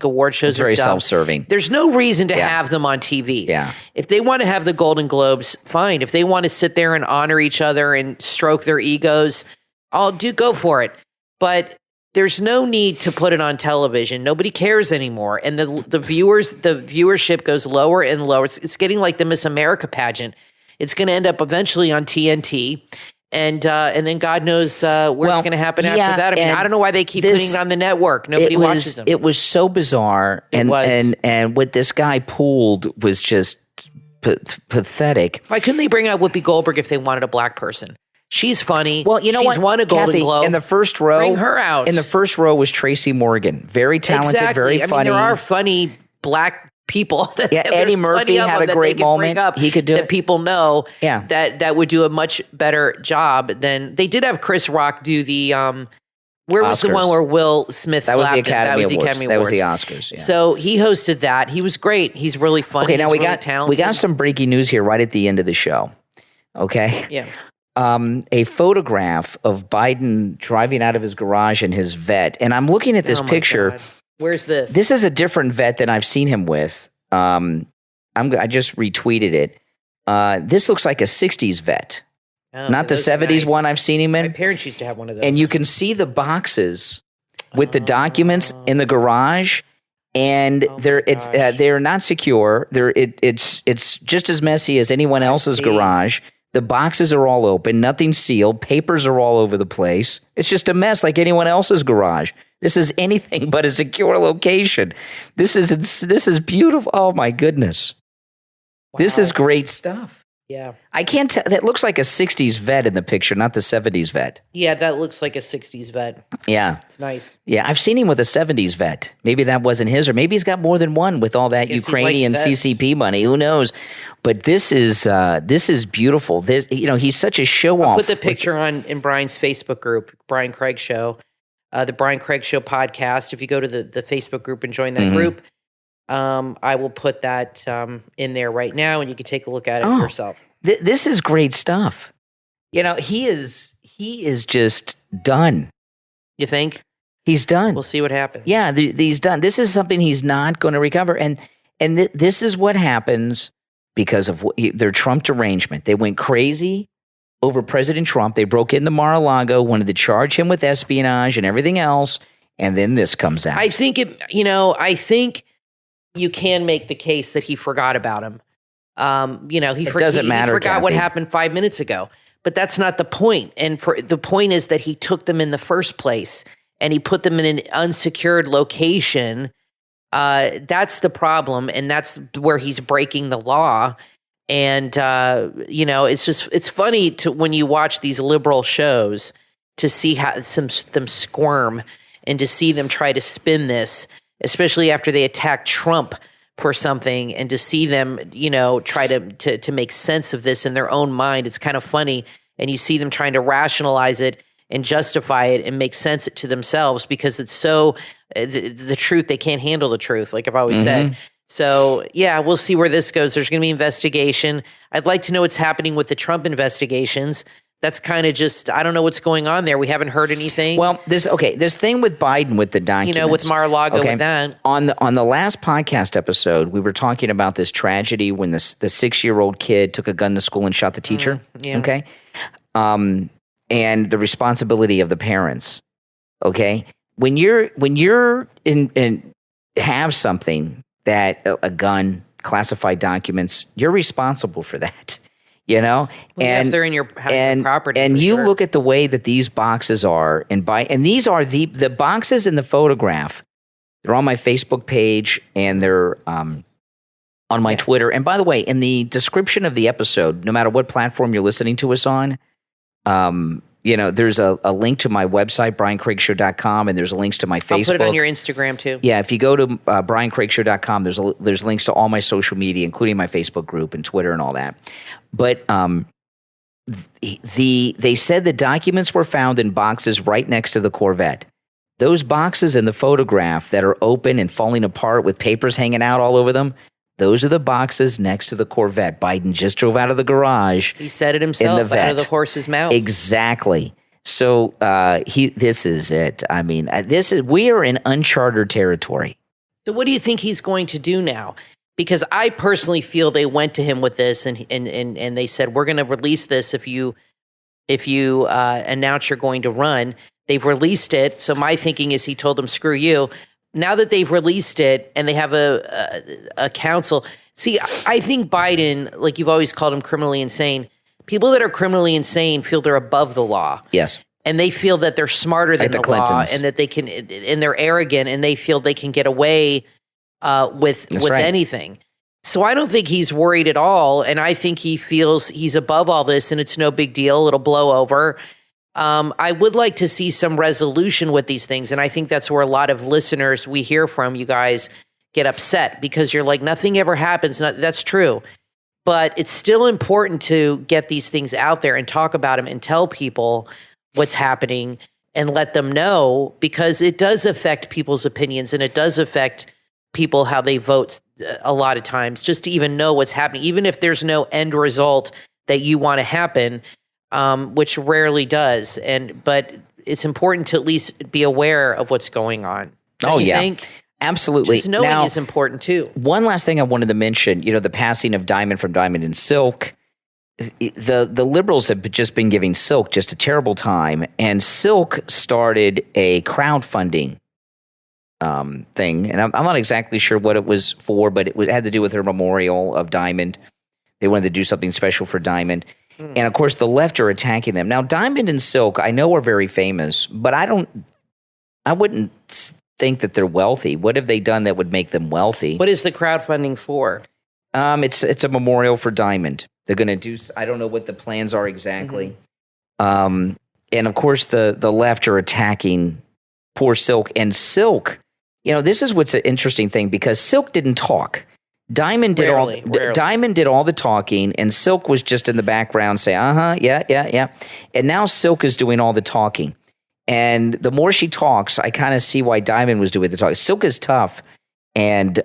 award shows are very dumb. Self-serving. There's no reason to have them on TV. Yeah. If they want to have the Golden Globes, fine. If they want to sit there and honor each other and stroke their egos, go for it. But there's no need to put it on television. Nobody cares anymore. And the viewership goes lower and lower. It's getting like the Miss America pageant. It's going to end up eventually on TNT. And then God knows where it's going to happen after that. I mean, I don't know why they keep putting it on the network. Nobody watches them. It was so bizarre. And what this guy pulled was just pathetic. Why couldn't they bring out Whoopi Goldberg if they wanted a black person? She's funny. Well, you know She's won a Golden Globe. In the first row, bring her out. In the first row was Tracy Morgan. Very talented, very funny. I mean, there are funny black people. Eddie Murphy had a great moment. He could do that. it. People know. Yeah. that would do a much better job than they did have Chris Rock do the. Where was the one where Will Smith slapped That was the him? Academy Awards. That was the Oscars. Yeah. So he hosted that. He was great. He's really funny. Okay, now we got some breaking news here right at the end of the show. Okay. Yeah. A photograph of Biden driving out of his garage in his Vette. And I'm looking at this picture. God. Where's this? This is a different Vette than I've seen him with. I just retweeted it. This looks like a 60s Vette. Not the 70s nice. one I've seen him in. My parents used to have one of those. And you can see the boxes with the documents in the garage. And they're not secure. It's just as messy as anyone else's garage. The boxes are all open, nothing sealed, papers are all over the place. It's just a mess like anyone else's garage. This is anything but a secure location. This is beautiful. Oh my goodness. Wow. This is great stuff. Yeah. I can't tell. That looks like a 60s Vette in the picture, not the 70s Vette. Yeah, that looks like a 60s Vette. Yeah. It's nice. Yeah, I've seen him with a 70s Vette. Maybe that wasn't his, or maybe he's got more than one with all that Ukrainian CCP money. Who knows? But this is beautiful. He's such a show off. I'll put the picture in Brian's Facebook group, Brian Craig Show, the Brian Craig Show podcast. If you go to the Facebook group and join that group, I will put that in there right now, and you can take a look at it yourself. This is great stuff. He is just done. You think? He's done. We'll see what happens. Yeah, he's done. This is something he's not going to recover. And this is what happens because of their Trump derangement. They went crazy over President Trump. They broke into Mar-a-Lago, wanted to charge him with espionage and everything else, and then this comes out. I think you can make the case that he forgot about him. He forgot what happened 5 minutes ago. But that's not the point. And the point is that he took them in the first place. and he put them in an unsecured location. That's the problem, and that's where he's breaking the law. And it's funny when you watch these liberal shows to see how them squirm and to see them try to spin this, especially after they attack Trump for something, and to see them, try to make sense of this in their own mind. It's kind of funny, and you see them trying to rationalize it and justify it and make sense to themselves because it's so the truth. They can't handle the truth, like I've always said. So, yeah, we'll see where this goes. There's going to be investigation. I'd like to know what's happening with the Trump investigations. That's kind of just, I don't know what's going on there. We haven't heard anything. Well, this thing with Biden with the documents. With Mar-a-Lago with that. On the last podcast episode, we were talking about this tragedy when the 6-year-old kid took a gun to school and shot the teacher. Okay. And the responsibility of the parents. Okay. When you're in have something that a gun, classified documents, you're responsible for that. And if they're in your property, and you look at the way that these boxes are, and these are the boxes in the photograph. They're on my Facebook page, and they're on my Twitter. And by the way, in the description of the episode, no matter what platform you're listening to us on, there's a link to my website, briancraigshow.com, and there's links to my Facebook. I'll put it on your Instagram too. Yeah, if you go to briancraigshow.com, there's links to all my social media, including my Facebook group and Twitter and all that. But they said the documents were found in boxes right next to the Corvette. Those boxes in the photograph that are open and falling apart with papers hanging out all over them, those are the boxes next to the Corvette. Biden just drove out of the garage. He said it himself, out of the horse's mouth. Exactly. So this is it. I mean, we are in uncharted territory. So what do you think he's going to do now? Because I personally feel they went to him with this and they said, we're going to release this if you announce you're going to run. They've released it. So my thinking is he told them, screw you. Now that they've released it and they have a counsel. See, I think Biden, like you've always called him criminally insane, people that are criminally insane feel they're above the law. Yes. And they feel that they're smarter than the law and that they can, and they're arrogant and they feel they can get away with anything. So I don't think he's worried at all. And I think he feels he's above all this and it's no big deal. It'll blow over. I would like to see some resolution with these things. And I think that's where a lot of listeners we hear from, you guys, get upset because you're like, nothing ever happens. That's true. But it's still important to get these things out there and talk about them and tell people what's happening and let them know, because it does affect people's opinions and it does affect people how they vote a lot of times, just to even know what's happening, even if there's no end result that you want to happen, which rarely does. But it's important to at least be aware of what's going on. Don't you think? Absolutely. Just knowing is important too. One last thing I wanted to mention, the passing of Diamond from Diamond and Silk. The liberals have just been giving Silk just a terrible time, and Silk started a crowdfunding thing, and I'm not exactly sure what it was for, but it had to do with her memorial of Diamond. They wanted to do something special for Diamond. And of course, the left are attacking them. Now, Diamond and Silk, I know are very famous, but I wouldn't think that they're wealthy. What have they done that would make them wealthy? What is the crowdfunding for? It's a memorial for Diamond. They're going to do, I don't know what the plans are exactly. And of course, the left are attacking poor Silk. And Silk, this is what's an interesting thing, because Silk didn't talk. Diamond did all the talking, and Silk was just in the background saying, yeah. And now Silk is doing all the talking. And the more she talks, I kind of see why Diamond was doing the talking. Silk is tough, and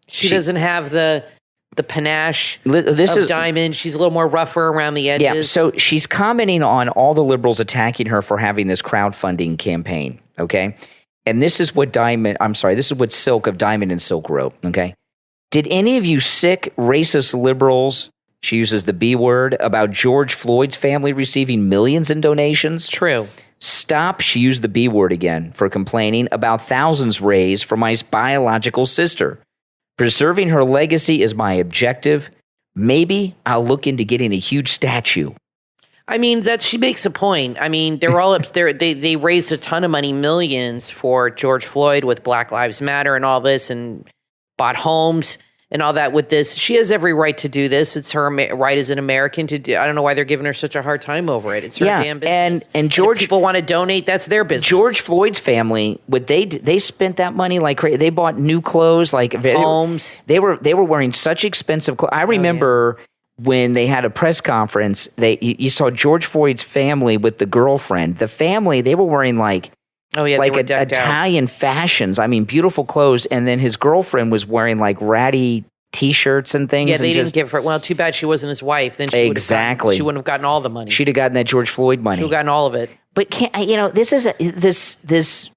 she doesn't have the panache of Diamond. She's a little more rougher around the edges. Yeah, so she's commenting on all the liberals attacking her for having this crowdfunding campaign, okay? And this is what Silk of Diamond and Silk wrote, okay? Did any of you sick, racist liberals, she uses the B word, about George Floyd's family receiving millions in donations? True. Stop, she used the B word again, for complaining about thousands raised for my biological sister. Preserving her legacy is my objective. Maybe I'll look into getting a huge statue. I mean, she makes a point. I mean, they're all up there. They raised a ton of money, millions, for George Floyd with Black Lives Matter and all this, and bought homes and all that with this. She has every right to do this. It's her right as an American to do. I don't know why they're giving her such a hard time over it. It's her damn business. And George, and if people want to donate, that's their business. George Floyd's family, they spent that money like crazy. They bought new clothes, like homes. They were wearing such expensive clothes. I remember. When they had a press conference, you saw George Floyd's family with the girlfriend. The family, they were wearing like Italian fashions. I mean, beautiful clothes. And then his girlfriend was wearing like ratty T-shirts and things. Yeah, they didn't give her. Well, too bad she wasn't his wife. Then she wouldn't have gotten all the money. She'd have gotten that George Floyd money. She would have gotten all of it. But this is this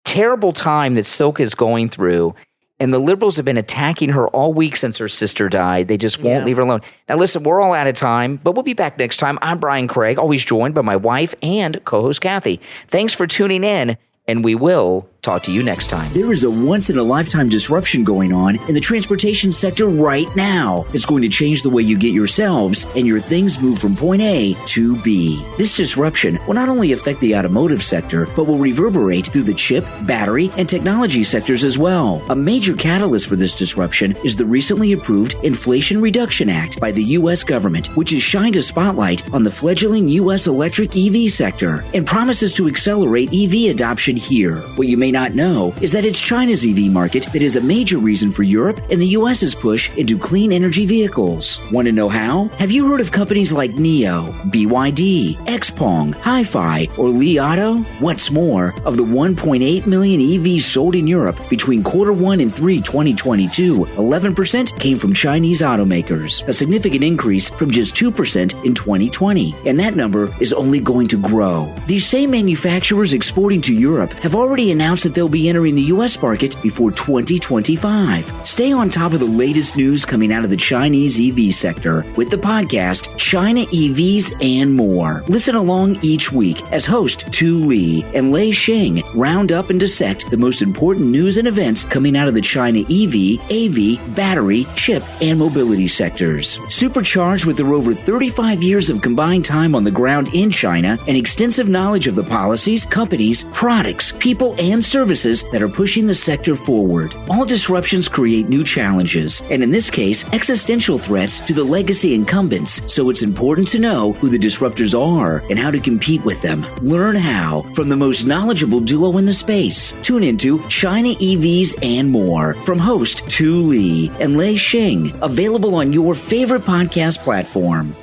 terrible time that Silk is going through. And the liberals have been attacking her all week since her sister died. They just won't leave her alone. Now, listen, we're all out of time, but we'll be back next time. I'm Brian Craig, always joined by my wife and co-host Kathy. Thanks for tuning in, and we will talk to you next time. There is a once-in-a-lifetime disruption going on in the transportation sector right now. It's going to change the way you get yourselves and your things moved from point A to B. This disruption will not only affect the automotive sector, but will reverberate through the chip, battery, and technology sectors as well. A major catalyst for this disruption is the recently approved Inflation Reduction Act by the U.S. government, which has shined a spotlight on the fledgling U.S. electric EV sector and promises to accelerate EV adoption here. What you may not know is that it's China's EV market that is a major reason for Europe and the U.S.'s push into clean energy vehicles. Want to know how? Have you heard of companies like NIO, BYD, XPeng, Hi-Fi, or Li Auto? What's more, of the 1.8 million EVs sold in Europe between Q1 and Q3 2022, 11% came from Chinese automakers, a significant increase from just 2% in 2020. And that number is only going to grow. These same manufacturers exporting to Europe have already announced that they'll be entering the U.S. market before 2025. Stay on top of the latest news coming out of the Chinese EV sector with the podcast China EVs and More. Listen along each week as host Tu Li and Lei Xing round up and dissect the most important news and events coming out of the China EV, AV, battery, chip, and mobility sectors. Supercharged with their over 35 years of combined time on the ground in China and extensive knowledge of the policies, companies, products, people, and services that are pushing the sector forward. All disruptions create new challenges, and in this case, existential threats to the legacy incumbents, so it's important to know who the disruptors are and how to compete with them. Learn how from the most knowledgeable duo in the space. Tune into China EVs and More from host Tu Li and Lei Xing, available on your favorite podcast platform.